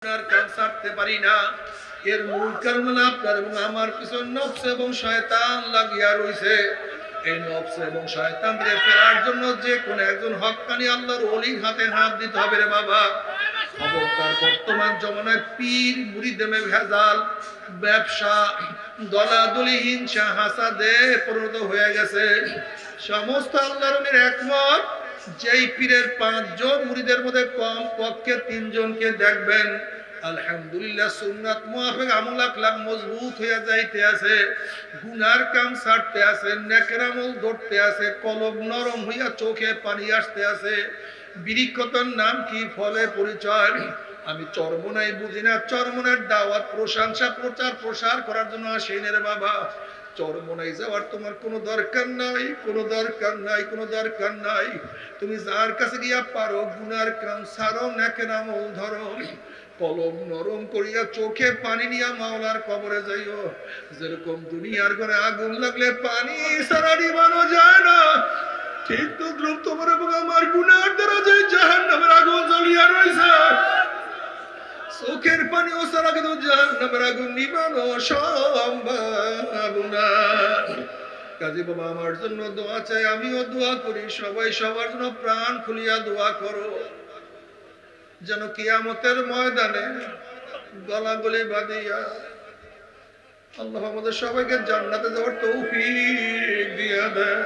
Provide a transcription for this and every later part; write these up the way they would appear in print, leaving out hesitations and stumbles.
আপনার কাজ ছাড়তে পারি না। এর মূল কারণ হলো আপনার এবং আমার পিছনে নফস এবং শয়তান লাগিয়া রইছে। এই নফস এবং শয়তানকে ফেরার জন্য যে কোন একজন হক্কানি আল্লাহর ওলির হাতে হাত দিতে হবে রে বাবা। খবরদার, বর্তমান জমানায় পীর মুরিদেমে ভেজাল, ব্যবসা, দলাদলি, হিংসা, হাসাদে পরিণত হয়ে গেছে। সমস্ত আল্লাহর ওলির একমত, যেই পীরের 5 জন মুরিদের মধ্যে কম পক্ষে 3 জনকে দেখবেন আলহামদুলিল্লাহ সুন্নাত মুআফিক আমল আখলাক মজবুত হয়ে যাইতে আছে, গুনার কাম ছাড়তে আছে, নেকের আমল ধরতে আছে, কলব নরম হইয়া চোখে পানি আসতে আছে। বিরিক্ষতর নাম কি, ফলে পরিচয়। আমি চরমনাই বুঝি না, চরমনের দাওয়াত, প্রশংসা, প্রচার প্রসার করার জন্য আসেন রে বাবা। চরমনাই যাওয়ার তোমার কোনো দরকার নাই, কোনো দরকার নাই, কোনো দরকার নাই। তুমি যার কাছে গিয়া পারো গুনার কাম ছাড়ো, নেকের আমল ধরো, কলম নরম করিয়া চোখে পানি নিয়া মাওলার কবরে যাইও। যেরকম দুনিয়ার ঘরে আগুন লাগলে পানি ছাড়া নিবানো যায় না, ঠিক তো দ্রুপ তোমার এবং আমার গুনার দ্বারা যে জাহান্নামের আগুন জ্বলিয়া রইছে, চোখের পানি ও ছাড়া কিন্তু জাহান্নামের আগুন নিবানো সম্ভব না। কাজী বাবা আমার জন্য দোয়া চাই, আমিও দোয়া করি, সবাই সবার জন্য প্রাণ খুলিয়া দোয়া করো, যেন কিয়ামতের ময়দানে গলাগলি বাঁধিয়া আল্লাহ আমাদের সবাইকে জান্নাতে যাওয়ার তৌফিক দিয়া দেয়।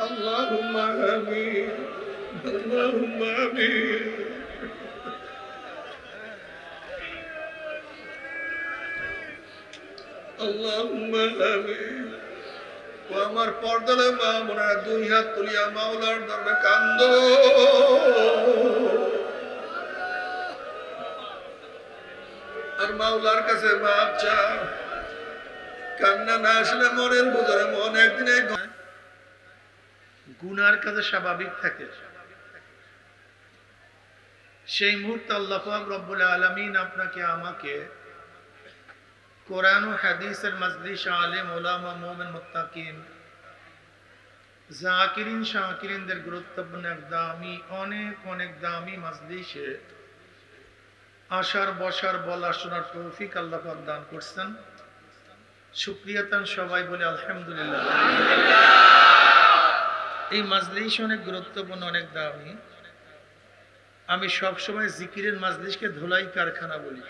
আল্লাহুম্মা আমিন, আল্লাহুম্মা আমিন। আল্লাহুম্মা আমিন। ও আমার পর্দালে মা বোনেরা, 2 হাত তুলিয়া মাওলার দরবারে কান্দো। আর মাওলার কাছে মাপ চাও। কান্না না আসলে মনের ভিতরে মন একদিন গুনার কাছে স্বাভাবিক থাকে। সেই মুহূর্তে আল্লাহ পাক রব্বুল আলামিন আপনাকে আমাকে কোরআন ও হাদিসের মজলিস, আলেম, ওলামা, মুমিন, মুত্তাকিন, জাকিরিন, শাকিরিনদের গুরুত্বপূর্ণ এক দামি, অনেক অনেক দামি মজলিসে আসার, বসার, বলার, শোনার তৌফিক আল্লাহ পাক দান করছেন। শুকরিয়াতান সবাই বলে আলহামদুলিল্লাহ। এই মজলিস অনেক গুরুত্বপূর্ণ, অনেক দামি। আমি সবসময় জিকিরের মজলিসকে ধুলাই কারখানা বলি।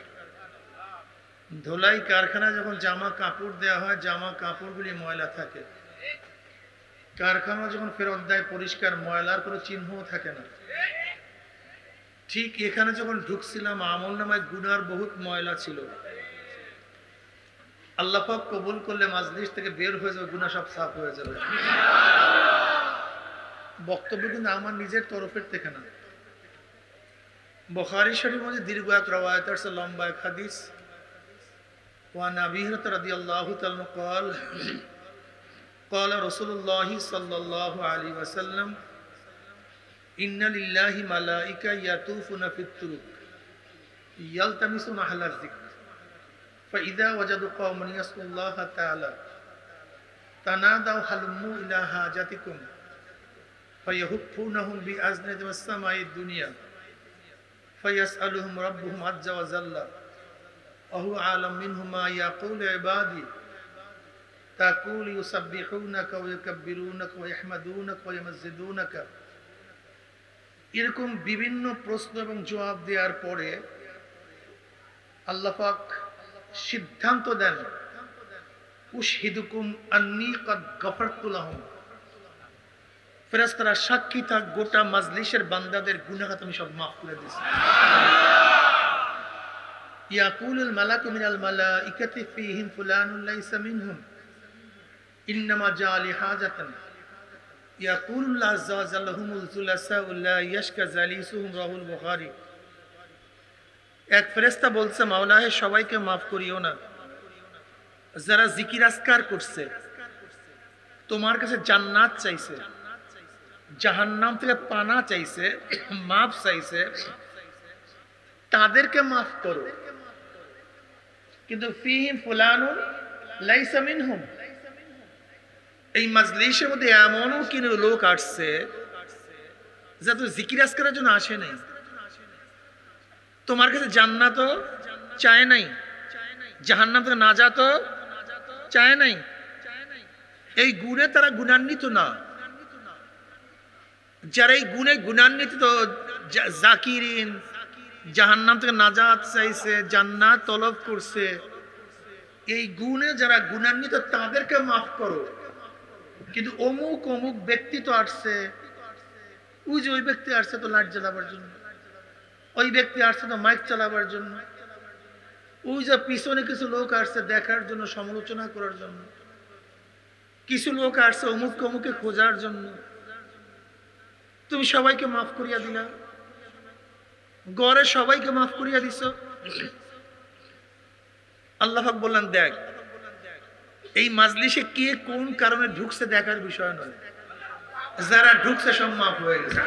ধুলাই কারখানা যখন জামা কাপড় দেওয়া হয়, জামা কাপড়গুলি ময়লা থাকে, কারখানা যখন ফেরত দেয় পরিষ্কার, ময়লার কোনো চিহ্নও থাকে না। ঠিক এখানে যখন ঢুকছিলাম আমল নামায় গুনার বহুত ময়লা ছিল, আল্লাহ পাক কবুল করলে মাজলিস থেকে বের হয়ে যাবে, গুনাহ সব সাফ হয়ে যাবে। বক্তব্য কিন্তু আমার নিজের তরফের থেকে না। বুখারী শরীফের মধ্যে দীর্ঘ এক রওয়ায়াত আছে, লম্বা এক হাদিস। ওয়া আবি হুরায়রা রাদিয়াল্লাহু তাআলা قال قال رسول الله صلى الله عليه وسلم إن لله ملائكة يطوفون في الطرق يلتمسون أهل الذكر فإذا وجدوا قوما يذكرون الله تعالى تنادوا هلموا إلى حاجتكم فيهفونهم بأذنة السماء الدنيا فيسألهم ربهم عز وجل وهو عالم منهم ما يقول عبادي تقول يسبحونك ويكبرونك ويحمدونك ويمجدونك। এরকম বিভিন্ন প্রশ্ন এবং জবাব দেওয়ার পরে আল্লাহ পাক সিদ্ধান্ত দেন, উশহিদুকুম আন্নী ক্বাদ গফারতু লাহুম। ফেরেশতারা সাক্ষী থাক, গোটা মাজলিসের বান্দাদের গুনাহ আমি সব মাফ করে দিয়েছি। ইয়াকুলুল মালাকু মিনাল মালাইকাতি ফীহিম ফুলানুন লাইসা মিনহুম ইন্নামা জাআলি হাজাতান ইয়াকুলুল্লাহ আযজা ওয়া জাল্লা হুমুল জুলাসা লা ইয়াশকা জালিসুহুম, রাহুল বুখারী। এক ফেরেশতা বলছে, মাওলা হে, সবাইকে মাফ করিও না, যারা জিকির আজকার করছে, তোমার কাছে জান্নাত চাইছে, জাহান্নাম থেকে পানা চাইছে, মাফ চাইছে, তাদেরকে মাফ করো। কিন্তু ফীহিম ফুলানুন লাইসা মিনহুম, এই মাজলিসের মধ্যে এমনও কিছু লোক আসছে যারা জিকির আজকারের জন্য আসে নাই, তোমার কাছে জান্নাতও চায় নাই, জাহান্নাম থেকে নাজাতও চায় নাই। এই গুণে তারা গুণান্বিত না। যারা এই গুণে গুণান্বিত, জাকিরিন, জাহান্নাম থেকে নাজাত চাইছে, জান্নাত তলব করছে, এই গুণে যারা গুণান্বিত তাদেরকে মাফ করো। কিন্তু অমুক অমুক ব্যক্তি তো আসছে, ওই যে ওই ব্যক্তি আসছে তো লাইট জ্বালাবার জন্য, ওই ব্যক্তি আসছে তো মাইক চালাবার জন্য, ওই যে পিছনে কিছু লোক আসছে দেখার জন্য, সমালোচনা করার জন্য, কিছু লোক আসছে অমুক অমুকে খোঁজার জন্য। তুমি সবাইকে মাফ করিয়া দিলা, গড়ে সবাইকে মাফ করিয়া দিছ। আল্লাহ পাক বললেন, দেখ এই মাজলিসে কে কোন কারণে ঢুকছে দেখার বিষয় নয়, যারা ঢুকছে সব মাফ হয়ে গেছে।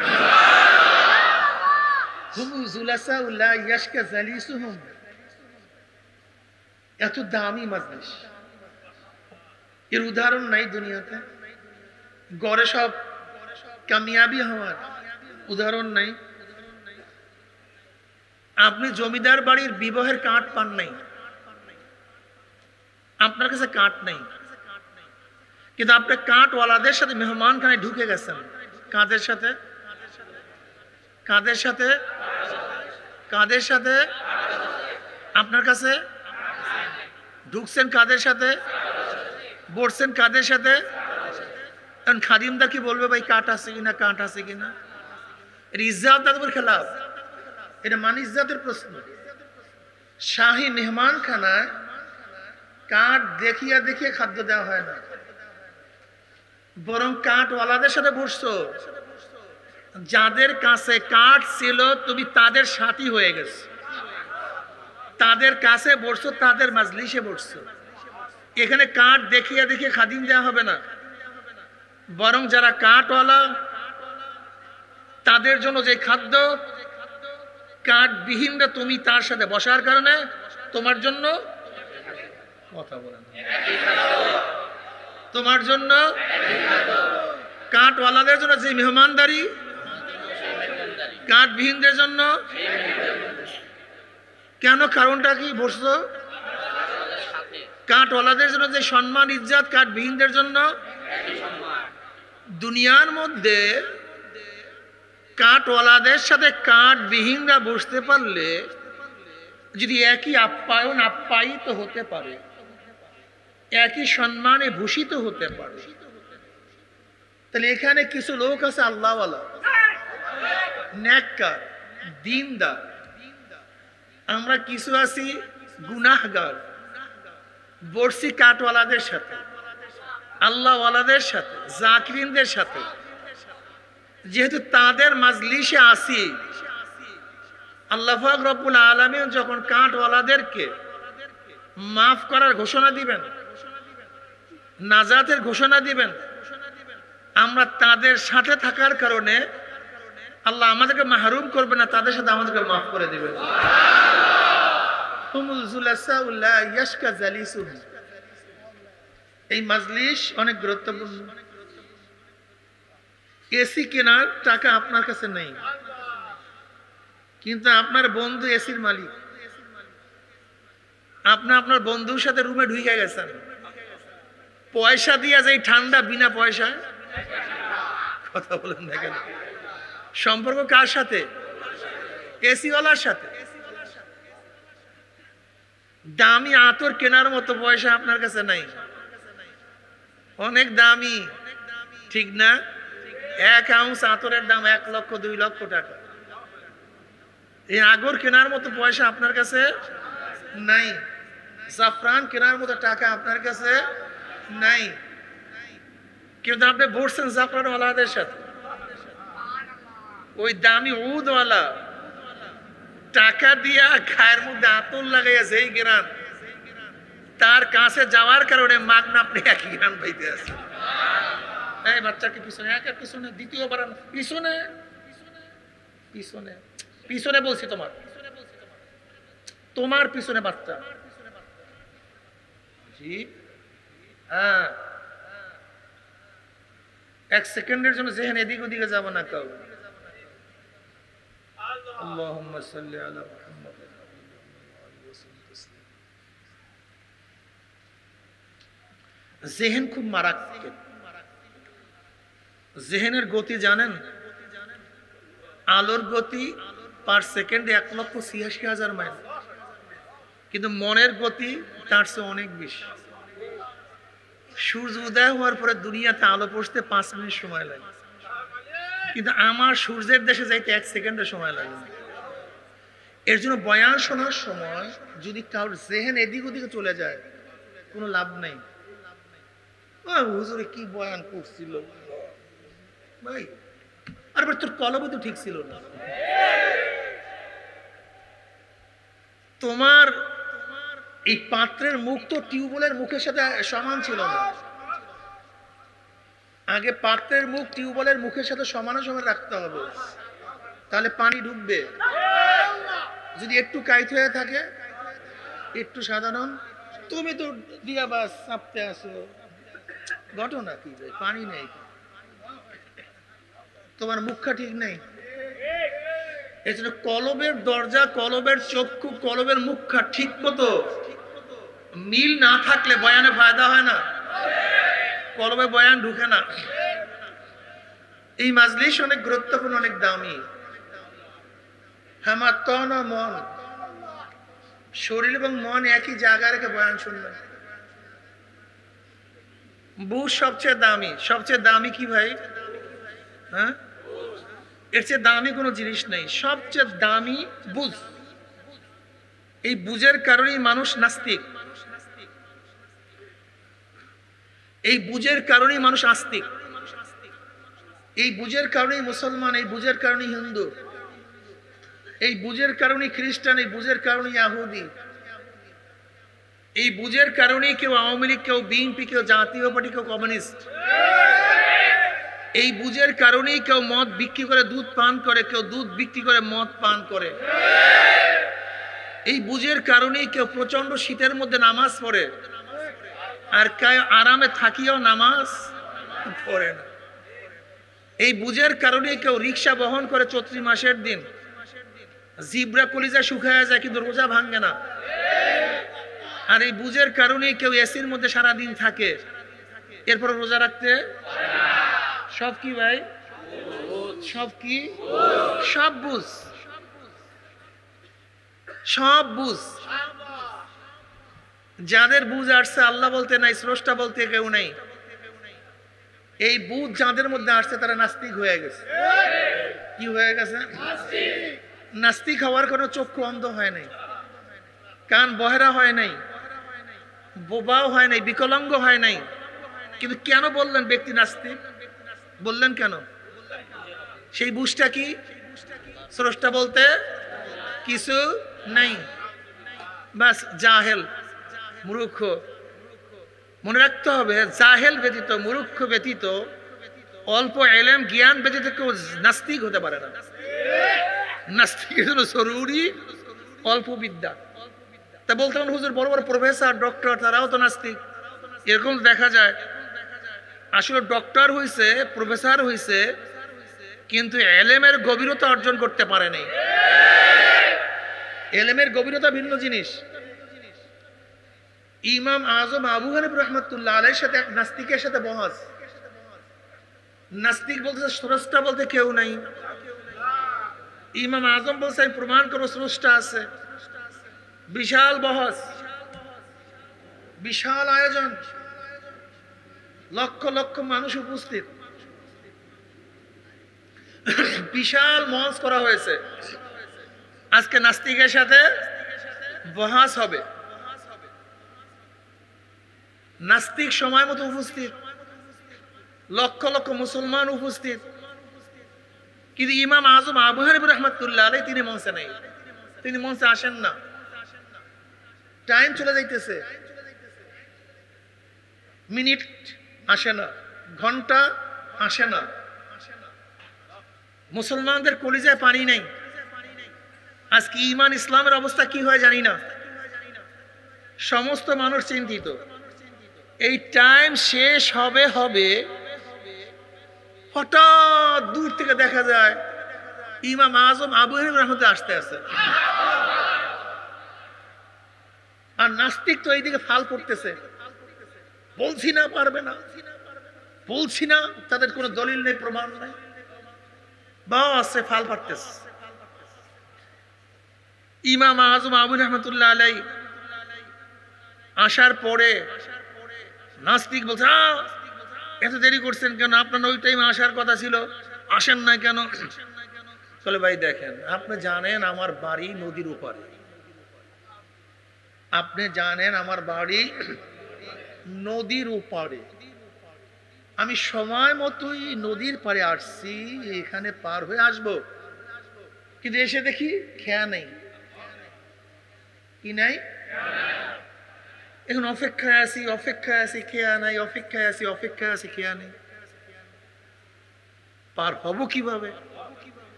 এত দামি মাজলিস, এর উদাহরণ নাই দুনিয়াতে। গড়ে সব কামিয়াবি হওয়ার উদাহরণ নাই। আপনি জমিদার বাড়ির বিবাহের কার্ড পান নাই, আপনার কাছে কার্ড নাই, কিন্তু আপনি কার্ডওয়ালাদের সাথে মেহমান খানায় ঢুকে গেছেন। কাদের সাথে? কাদের সাথে? কাদের সাথে? আপনার কাছে ঢুকছেন কাদের সাথে? বসছেন কাদের সাথে? কারণ খাদিমদা কি বলবে, ভাই কাঠ আছে কিনা, কাঠ আছে কিনা? এটা ইজ্জাত আদবের খেলাফ, এটা মান ইজ্জাতের প্রশ্ন। শাহী মেহমান খানায় কাঠ দেখিয়া দেখিয়ে খাদ্য দেওয়া হয় না, বরং কাঠওয়ালাদের সাথে বসছো, যাদের কাছে কাঠ ছিল তুমি তাদের সাথী হয়ে গেছো, তাদের কাছে বসছো, তাদের মাজলিসে বসছো। এখানে কাঠ দেখিয়া দেখিয়ে খাদিম দেওয়া হবে না, বরং যারা কাঠওয়ালা তাদের জন্য যে খাদ্য, কাঠবিহীনরা তুমি তার সাথে বসার কারণে তোমার জন্য, কথা বলেন, তোমার জন্য, কাঠওয়ালাদের জন্য যে মেহমানদারি, কাঠবিহীনদের জন্য কেন? কারণটা কি? বসছো কাঠওয়ালাদের জন্য যে সম্মান ইজ্জত, কাঠবিহীনদের জন্য। দুনিয়ার মধ্যে কাঠওয়ালাদের সাথে কাঠবিহীনরা বসতে পারলে যদি একই আপ্যায়ন আপ্যায়িত হতে পারে, একই সম্মানে ভূষিত হতে পারে, তাহলে এখানে কিছু লোক আছে আল্লাহওয়ালা, নেককার, দ্বীনদার, আমরা কিছু আছি গুনাহগার, বসছি কাঠওয়ালাদের সাথে, আল্লাহওয়ালাদের সাথে, জাকিরিনদের সাথে। যেহেতু তাদের মাজলিসে আসি, আল্লাহ পাক রব্বুল আলামিন যখন কাঠওয়ালাদেরকে মাফ করার ঘোষণা দিবেন, নাজাতের ঘোষণা দিবেন, আমরা তাদের সাথে থাকার কারণে আল্লাহ আমাদেরকে মাহরুম করবে না, তাদের সাথে আমাদেরকে মাফ করে দিবেন। এই মাজলিস অনেক গুরুত্বপূর্ণ। এসি কেনার টাকা আপনার কাছে নেই, কিন্তু আপনার বন্ধু এসির মালিক, আপনি আপনার বন্ধুর সাথে রুমে ঢুকে গেছেন, পয়সা দিয়া যাই ঠান্ডা বিনা পয়সায়। কথা বলেন না কেন? সম্পর্ক কার সাথে? এসিওয়ালার সাথে। দামি আতর কেনার মতো পয়সা আপনার কাছে নাই, অনেক দামি, ঠিক না? 1 আউন্স আতরের দাম 1 লক্ষ 2 লক্ষ টাকা। এই আগর কেনার মতো পয়সা আপনার কাছে নাই, জাফরান কেনার মতো টাকা আপনার কাছে নাই, কিন্তু আপনি বসছেন জাফরানওয়ালাদের সাথে, ওই দামি উদওয়ালা টাকা দিয়া খায়ের মধ্যে আতর লাগাইয়া যেই গ্রান, তার কাছে যাওয়ার কারণে মাগনা আপনি একই গ্রান পাইতে আছেন। এই বাচ্চাকে পিছনে, একের পিছনে, দ্বিতীয়বার পিছনে, পিছনে, পিছনে বলছি, তোমার তোমার পিছনে বাচ্চা। জি হ্যাঁ, 1 সেকেন্ডের জন্য যেখানে এদিক ওদিকে যাবো না কাউ। আল্লাহুম্মা সাল্লি আলা মুহাম্মাদ। জেহেন খুব মারাত্মক। জেহেনের গতি জানেন? আলোর গতি পার সেকেন্ডে 1,86,000 মাইল, কিন্তু মনের গতি তার চেয়ে অনেক বেশি। সূর্য উদয় হওয়ার পরে দুনিয়াতে আলো পৌঁছতে 5 মিনিট সময় লাগে, কিন্তু আমার সূর্যের দেশে যাইতে 1 সেকেন্ডের সময় লাগে। এর জন্য বয়ান শোনার সময় যদি কারোর জেহেন এদিক ওদিকে চলে যায়, কোনো লাভ নেই। হুজুরে কি বয়ান করছিল ভাই, আর তোর কলব তো ঠিক ছিল না। তোমার এই পাত্রের মুখ তো টিউবওয়েলের মুখের সাথে সমান ছিল না। আগে পাত্রের মুখ টিউবওয়েলের মুখের সাথে সমানে রাখতে হবে, তাহলে পানি ঢুকবে। যদি একটু কাইত হয়ে থাকে, একটু সাধারণ, তুমি তো দিয়া বাস চাপতে আসো, ঘটনা কি ভাই? পানি নেই, তোমার মুখটা ঠিক নেই। এই জন্য কলবের দরজা, কলবের চক্ষু, কলবের মুখটা ঠিক মতো মিল না থাকলে বয়ানে ফায়দা হয় না, কলবে বয়ান ঢুকে না। এই মাজলিস অনেক গুরুত্বপূর্ণ, অনেক দামি। আমার তন ও মন, শরীর এবং মন একই জায়গায় রেখে বয়ান শুনবেন। বুঝ সবচেয়ে দামি। সবচেয়ে দামি কি ভাই? হ্যাঁ, এর চেয়ে দামি কোনো জিনিস নেই। সবচেয়ে দামি বুঝ। এই বুঝের কারণেই মানুষ নাস্তিক, এই বুঝের কারণেই মানুষ আস্তিক, এই বুঝের কারণেই মুসলমান, এই বুঝের কারণেই হিন্দু, এই বুঝের কারণেই খ্রিস্টান, এই বুঝের কারণেই ইহুদি, এই বুঝের কারণেই কেউ আওয়ামী লীগ, কেউ বিএনপি, কেউ জাতীয় পার্টি, কেউ কমিউনিস্ট। এই বুঝের কারণেই কেউ মদ বিক্রি করে দুধ পান করে, কেউ দুধ বিক্রি করে মদ পান করে। এই বুঝের কারণেই কেউ প্রচন্ড শীতের মধ্যে নামাজ পড়ে, আর কেউ আরামে থাকিও নামাজ পড়ে না। এই বুঝের কারণেই কেউ রিক্সা বহন করে চৈত্র মাসের দিন, জিব্রা কলিজা শুকায় যায় কিন্তু রোজা ভাঙে না। আর এই বুঝের কারণেই কেউ এসির মধ্যে সারা দিন থাকে, এরপর রোজা রাখতে। সব কি ভাই? সব কি? সব বুঝ, সব বুঝ। যাদের বুঝ আসছে আল্লাহ বলতে নাই, স্রষ্টা বলতে কেউ নেই, এই বুঝ যাদের মধ্যে আসছে তারা নাস্তিক হয়ে গেছে। কি হয়ে গেছে? নাস্তিক হওয়ার কোনো চক্ষু অন্ধ হয় নাই, কান বহেরা হয় নাই, বোবাও হয় নাই, বিকলাঙ্গ হয় নাই। কিন্তু কেন বললেন ব্যক্তি নাস্তিক? বললেন কেন? সেই বুঝটা কি? স্রষ্টা বলতে কিছু নাই, বাস জাহেল, মূর্খ। মনে রাখতে হবে, জাহেল ব্যতীত, মূর্খ ব্যতীত, অল্প এলেম জ্ঞান ব্যতীত কেউ নাস্তিক হতে পারে না। নাস্তিকের জন্য জরুরি অল্প বিদ্যা। তা বলতে পারেন হুজুর বড় বড় প্রফেসর, ডক্টর, তারাও তো নাস্তিক। এরকম দেখা যায়। আসলে ডক্টর হইছে, প্রফেসর হইছে, কিন্তু এলেমের গভীরতা অর্জন করতে পারে নাই। এলেমের গভীরতা ভিন্ন জিনিস। ইমাম আজম আবু হানিফা রাহমাতুল্লাহ আলাইহির সাথে এক নাস্তিকের সাথে বহস। নাস্তিক বলতেছে স্রষ্টা বলতে কেউ নাই। ইমাম আজম বলছে আমি প্রমাণ করবো স্রষ্টা আছে। বিশাল বহস, বিশাল আয়োজন, লক্ষ লক্ষ মানুষ উপস্থিত, বিশাল মঞ্চ করা হয়েছে। আজকে নাস্তিকের সাথে বহাস হবে। নাস্তিক সময় মতো উপস্থিত, লক্ষ লক্ষ মুসলমান উপস্থিত, কিন্তু ইমাম আজম আবু হানিফা রাহমাতুল্লাহ আলাইহি তিনি মঞ্চে নেই, তিনি মঞ্চে আসেন না। টাইম চলে যাইতেছে, মিনিট আসে না, ঘন্টা আসে না, মুসলমানদের কলিজায় পানি নেই। আজকে ইমান ইসলামের অবস্থা কি হয় জানি না। সমস্ত মানুষ চিন্তিত, এই টাইম শেষ হবে হবে, হঠাৎ দূর থেকে দেখা যায় ইমাম আজম আবু হানিফা রাহমাতুল্লাহ আসতে আছে, আর নাস্তিক তো এইদিকে ফাল করতেছে, বলছি না পারবে না, বলছি না, তাদের কোনো দলিল নেই, প্রমাণ নেই, বাস সে ফাল পারতেছে। ইমাম আজম আবু রহমতুল্লাহ আলাই আসার পরে নাস্তিক বলছে, এত দেরি করছেন কেন, আপনার ওই টাইমে আসার কথা ছিল, আসেন না কেন? চলে ভাই দেখেন, আপনি জানেন আমার বাড়ি নদীর ওপারে, আপনি জানেন আমার বাড়ি নদীর ওপারে, আমি সময় মতোই নদীর পাড়ে আসছি, এখানে পার হয়ে আসব, কিন্তু এসে দেখি খেয়া নেই। কি নাই? এখন অপেক্ষায় আছি খেয়া নাই, অপেক্ষায় আছি খেয়া নেই, পার হব কিভাবে?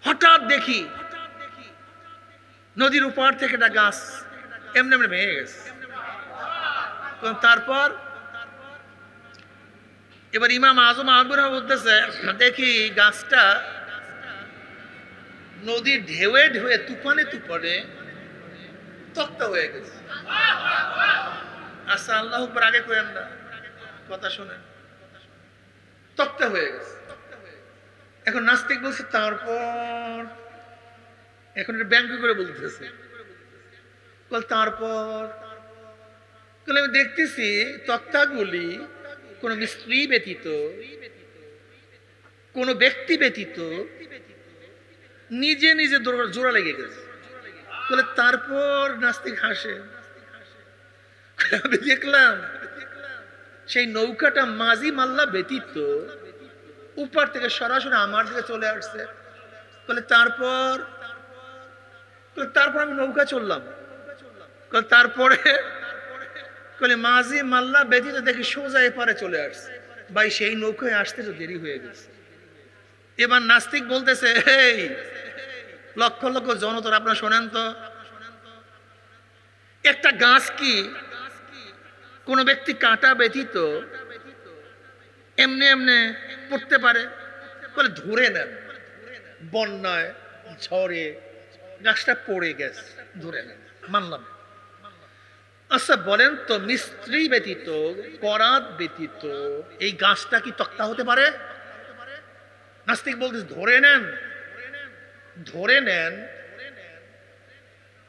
হঠাৎ দেখি নদীর উপর থেকে একটা গাছ এমনি এমনি ভেঙে গেছে। তারপর এবার ইমাম আজম আবুর বলতেছে, দেখি গাছটা নদীর ঢেউয়ে ঢেউয়ে তুফানে তুফানে তক্তা হয়ে গেছে। আচ্ছা, আল্লাহ উপর আগে করেন না, কথা শোনেন, তক্তা হয়ে গেছে। এখন নাস্তিক বলছে তারপর, এখন ব্যাংক করে বলতেছে, তারপর আমি দেখতেছি তক্তাগুলি কোন মিস্ত্রি ব্যতীত, কোন ব্যক্তি ব্যতীত নিজে নিজে জোড়া লেগে গেছে। তারপর নাস্তিক হাসে, আমি দেখলাম সেই নৌকাটা মাঝি মাল্লা ব্যতীত উপর থেকে সরাসরি আমার দিকে চলে আসছে। তারপর আমি নৌকা চললাম, তারপরে মাঝি মাল্লা ব্যতীত দেখি সোজা এপারে চলে আসছে। ভাই সেই নৌকায় আসতে তো দেরি হয়ে গেছে। এবার নাস্তিক বলতেছে, এই লক্ষ লক্ষ জনতর, আপনারা শোনেন তো, একটা গাছ কি কোন ব্যক্তি কাটা ব্যতীত এমনি এমনি পড়তে পারে? বলে ধরে নেন, বন্যায় ঝড়ে গাছটা পড়ে গেছে, ধরে নেন, মানলাম। আচ্ছা বলেন তো, মিস্ত্রি ব্যতীত, করাত ব্যতীত এই গাছটা কি তক্তা হতে পারে? নাস্তিক বলতেছে ধরে নেন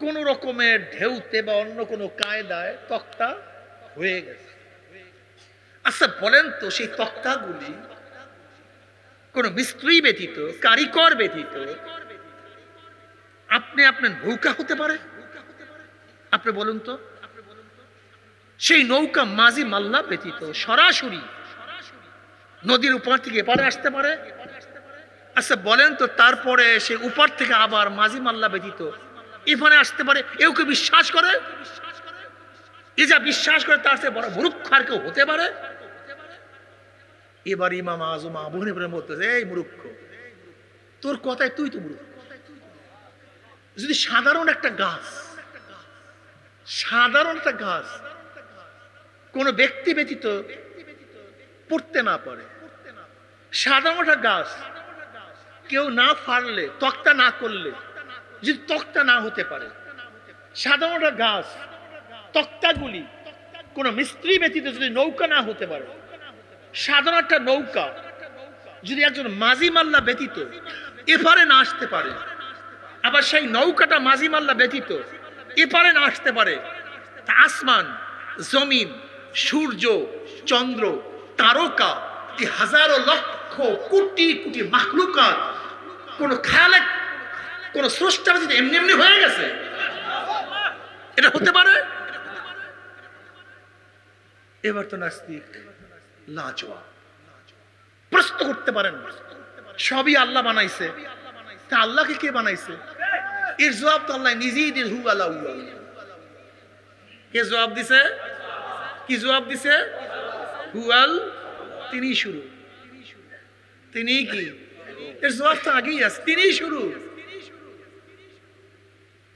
কোন রকমের ঢেউতে বা অন্য কোন কায়দায় তক্তা হয়ে গেছে। আচ্ছা বলেন তো, সেই তক্তাগুলি কোন মিস্ত্রি ব্যতীত, কারিগর ব্যতীত আপনার নৌকা হতে পারে? আপনি বলুন তো, সেই নৌকা মাঝি মাল্লা ব্যতীত সরাসরি নদীর উপর থেকে এপারে আসতে পারে? আচ্ছা বলেন তো, তারপরে সে উপর থেকে আবার মাঝি মাল্লা ব্যতীত এখানে আসতে পারে? এও কি বিশ্বাস করে? এ যা বিশ্বাস করে তার চেয়ে বড় মূর্খ আর কেউ হতে পারে? এবার ইমাম আজম আবু হানিফা বলতেছে, এই মূর্খ, তোর কথায় তুই তো মূর্খ। যদি সাধারণ একটা গাছ কোন ব্যক্তি ব্যতীত পড়তে না পারে, সাধারণ একটা গাছ কেউ না ফাড়লে, তক্তা না করলে যদি তক্তা না হতে পারে, সাধারণ একটা গাছ তক্তাগুলি কোন মিস্ত্রি ব্যতীত যদি নৌকা না হতে পারে, সাধারণ একটা নৌকা যদি একজন মাঝি মাল্লা ব্যতীত এপারে না আসতে পারে, আবার সেই নৌকাটা মাঝি মাল্লা ব্যতীত এপারে না আসতে পারে, তা আসমান, জমিন, সূর্য, চন্দ্র, তারকা, এই হাজারো লক্ষ কোটি কোটি মাখলুকাত কোন খালেক, কোন স্রষ্টা ব্যতীত এমনি এমনি হয়ে গেছে? এটা হতে পারে? এবার তো নাস্তিক লাজবাব, প্রশ্ন করতে পারেন, সবই আল্লাহ বানাইছে, তা আল্লাহকে কে বানাইছে? এর জবাব তো আল্লাহ নিজেই দিয়ে, হু আল্লাহ। কে জবাব দিছে? কি জবাব দিছে? হুয়াল, তিনি শুরু, তিনি কি? এর জবাব তো আগেই আছে, তিনি শুরু।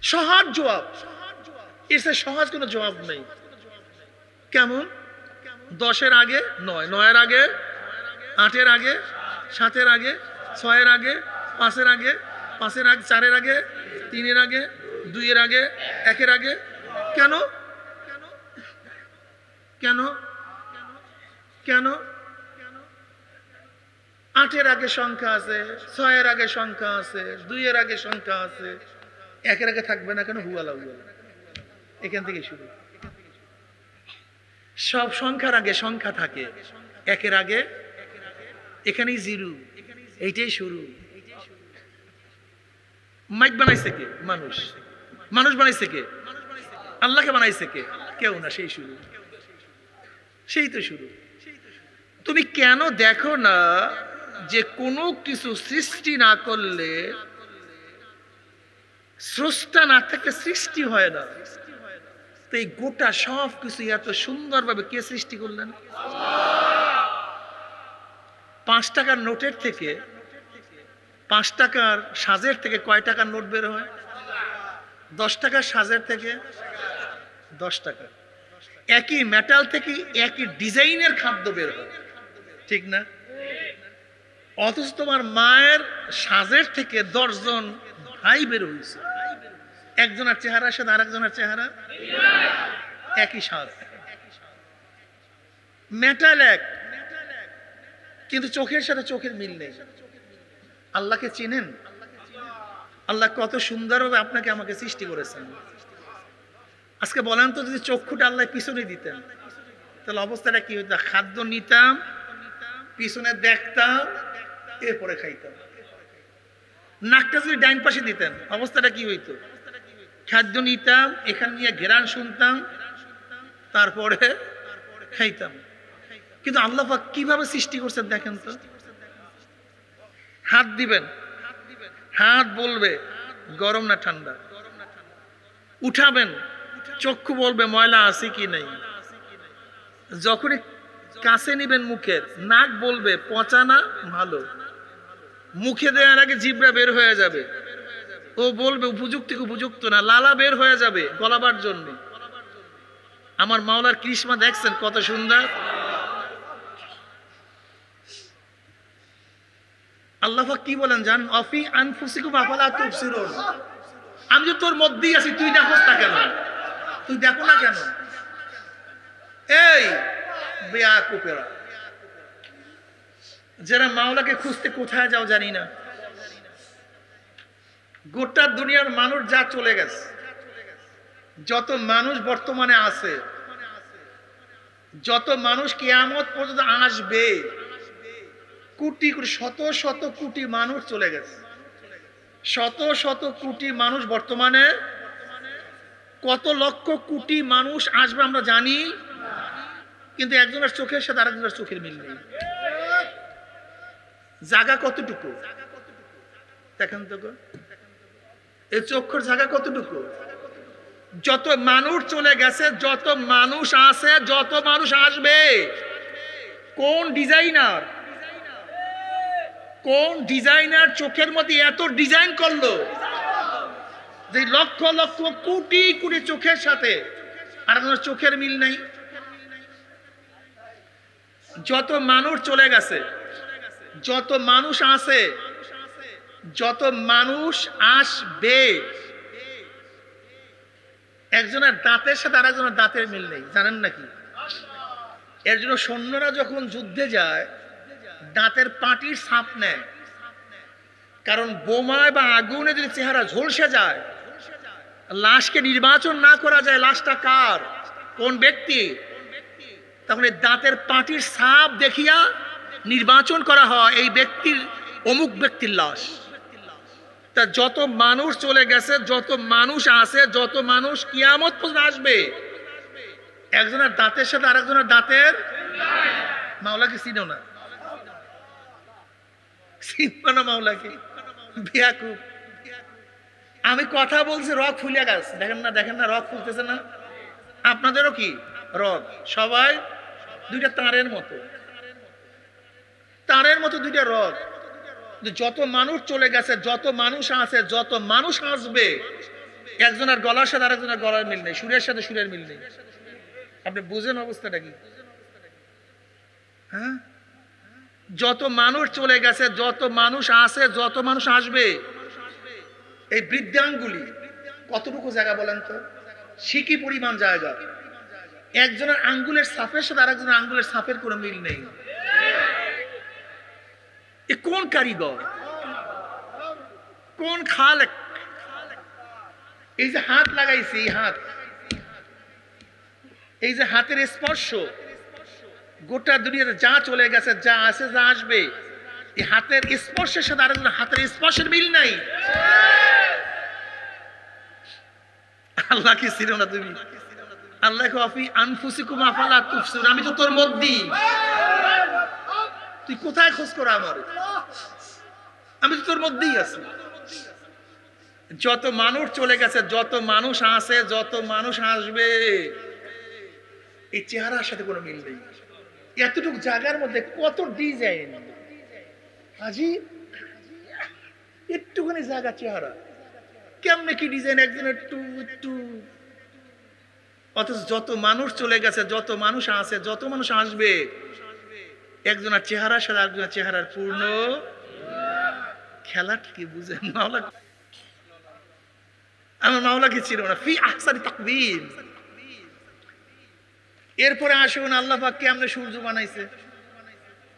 সহজ জবাব, এর সাথে সহজ কোনো জবাব নেই। কেমন? 10-এর আগে 9, 9-এর আগে 8-এর আগে 7-এর আগে 6-এর আগে 5-এর আগে 5-এর আগে 4-এর আগে 3-এর আগে 2-এর আগে 1-এর আগে। কেন? কেন? কেন? 8-এর আগে সংখ্যা আছে, 6-এর আগে সংখ্যা আছে, 2-এর আগে সংখ্যা আছে, 1-এর আগে থাকবে না কেন? হুয়ালা হুয়ালা, এখান থেকে শুরু। সব সংখ্যার আগে সংখ্যা থাকে, 1-এর আগে এখানেই জিরো, এইটাই শুরু। মাইক বানাইছে কে? মানুষ। মানুষ বানাইছে কে? আল্লাহকে বানাইছে কে? কেউ না, সেই শুরু, সেই তো শুরু। তুমি কেন দেখো না যে কোনো কিছু সৃষ্টি না করলে, স্রষ্টা না থাকলে সৃষ্টি হয় না? তো এই গোটা সব কিছু এত সুন্দরভাবে কে সৃষ্টি করলেন? 5 টাকার নোটের থেকে, 5 টাকার সাজের থেকে কয় টাকার নোট বের হয়? 10 টাকার সাজের থেকে 10 টাকা। একই মেটাল থেকে একই ডিজাইনের খাদ্য বের হয়, ঠিক না? অথচ তোমার মায়ের সাজের থেকে 10 জন ভাই বের হয়েছে, একজনের চেহারার সাথে আরেকজনের চেহারা একই সাজ, মেটাল এক, কিন্তু চোখের সাথে চোখের মিল নেই। আল্লাহকে চিনেন? আল্লাহ কত সুন্দরভাবে আপনাকে আমাকে সৃষ্টি করেছেন। আজকে বলেন তো, যদি চক্ষুটা আল্লাহ পিছনে দিতেন তাহলে অবস্থাটা কি হইতো? খাদ্য নিতাম, পিছনে দেখতাম, এরপরে খাইতাম। নাকটা যদি ডাইন পাশে দিতেন অবস্থাটা কি হইতো? খাদ্য নিতাম, এখান নিয়ে ঘেরান শুনতাম, তারপরে খাইতাম। কিন্তু আল্লাহ পাক কিভাবে সৃষ্টি করছেন দেখেন তো। হাত দিবেন, হাত বলবে গরম না ঠান্ডা। উঠাবেন, চক্ষু বলবে ময়লা আছে কি নাই। যখনই কাছে নিবেন মুখের, নাক বলবে পচা না ভালো। মুখে দেওয়ার আগে জিহ্বা বের হয়ে যাবে, ও বলবে উপযুক্ত কি উপযুক্ত না, লালা বের হয়ে যাবে গলাবার জন্য। আমার মাওলার কৃষ্মা দেখছেন কত সুন্দর। আল্লাহ পাক কি বলেন জান? অফি আনফুসিকুম আফালা তুবসিরুন। আমি যে তোর মধ্যেই আছি, তুই দেখোস না কেন? তুই দেখো না কেন? এই বেয়াকুফেরা, যারা মাওলাকে খুঁজতে কোথায় যাও জানি না। গোটা দুনিয়ার মানুষ যা চলে গেছে, যত মানুষ বর্তমানে আছে, যত মানুষ কিয়ামত পর্যন্ত আসবে, কোটি কোটি শত শত কোটি মানুষ চলে গেছে। শত শত কোটি মানুষ বর্তমানে, কত লক্ষ কোটি মানুষ আসবে আমরা জানি, কিন্তু একজনের চোখের সাথে আরেকজনের চোখের মিল নেই। জায়গা কতটুকু দেখেন তো, এই চক্ষুর জায়গা কতটুকু? যত মানুষ চলে গেছে, যত মানুষ আছে, যত মানুষ আসবে, কোন ডিজাইনার, কোন ডিজাইনার চোখের মধ্যে এত ডিজাইন করলো যে লক্ষ লক্ষ কোটি কোটি চোখের সাথে আরেকজনের চোখের মিল নেই? যত মানুষ চলে গেছে, যত মানুষ আছে, যত মানুষ আসবে, একজনের দাঁতের সাথে আরেকজনের দাঁতের মিল নেই, জানেন নাকি? এর জন্য সৈন্যরা যখন যুদ্ধে যায় দাঁতের পাটির ছাপ নেয়, কারণ বোমায় বা আগুনে যদি চেহারা ঝলসে যায়, লাশকে নির্বাচন না করা যায় লাশটা কার, কোন ব্যক্তি, তখন এই দাঁতের পাটির ছাপ দেখিয়া নির্বাচন করা হয় এই ব্যক্তির, অমুক ব্যক্তির লাশ। তা যত মানুষ চলে গেছে, যত মানুষ আছে, যত মানুষ কিয়ামত পর্যন্ত আসবে, একজনের দাঁতের সাথে আরেকজনের দাঁতের, মাওলাকে চিনো না, চিনবা না মাওলাকে? বেয়াকুব। আমি কথা বলছি, রক ফুলিয়া গাছ, দেখেন না, দেখেন না রক ফুলতেছে না? আপনাদেরও কি রক? সবাই দুইটা তারের মতো, তারের মতো দুইটা রক। যত মানুষ চলে গেছে, যত মানুষ আছে, যত মানুষ আসবে, একজনের গলার সাথে আরেকজনের গলার মিল নেই, সুরের সাথে সুরের মিল নেই। আপনি বুঝেন অবস্থাটা কি? হ্যাঁ, যত মানুষ চলে গেছে, যত মানুষ আছে, যত মানুষ আসবে, এই বৃদ্ধাঙ্গুলি কতটুকু জায়গা বলেন তো? সিকি পরিমাণ জায়গা। একজনের আঙ্গুলের ছাপের সাথে আরেকজনের আঙ্গুলের ছাপের কোনো মিল নেই। এ কোন কারিগর, কোন খালেক? এই যে হাত লাগাইছে, এই হাত, এই যে হাতের স্পর্শ, গোটা দুনিয়াতে যা চলে গেছে, যা আছে, যা আসবে, এই হাতের স্পর্শের সাথে আরেকজনের হাতের স্পর্শের মিল নাই। আল্লাহ কি ছিল না তুমি? আল্লাহ কফি আনফুসিকুম আফালা তুবসিরুন, আমি তো তোর মধ্যেই, তুই কোথায় খোঁজ করা আমার? আমি তো তোর মধ্যেই আছি। যত মানুষ চলে গেছে, যত মানুষ আছে, যত মানুষ আসবে, এই চেহারার সাথে কোনো মিল নেই। এতটুকু জায়গার মধ্যে কত ডিজাইন, আজি একটুখানি জায়গা, চেহারা কেমনে কি ডিজাইন, একজন একটু একটু, অথচ যত মানুষ চলে গেছে, যত মানুষ আছে, যত মানুষ আসবে, একজনের চেহারার সাথে আরেকজনের চেহারার পূর্ণ খেলাটা কি বুঝেন? মাওলা, আমার মাওলা কি ছিল না ফি আহসানি তাকবীর। এরপরে আসুন আল্লাহ পাক কেমনে সূর্য বানাইছে।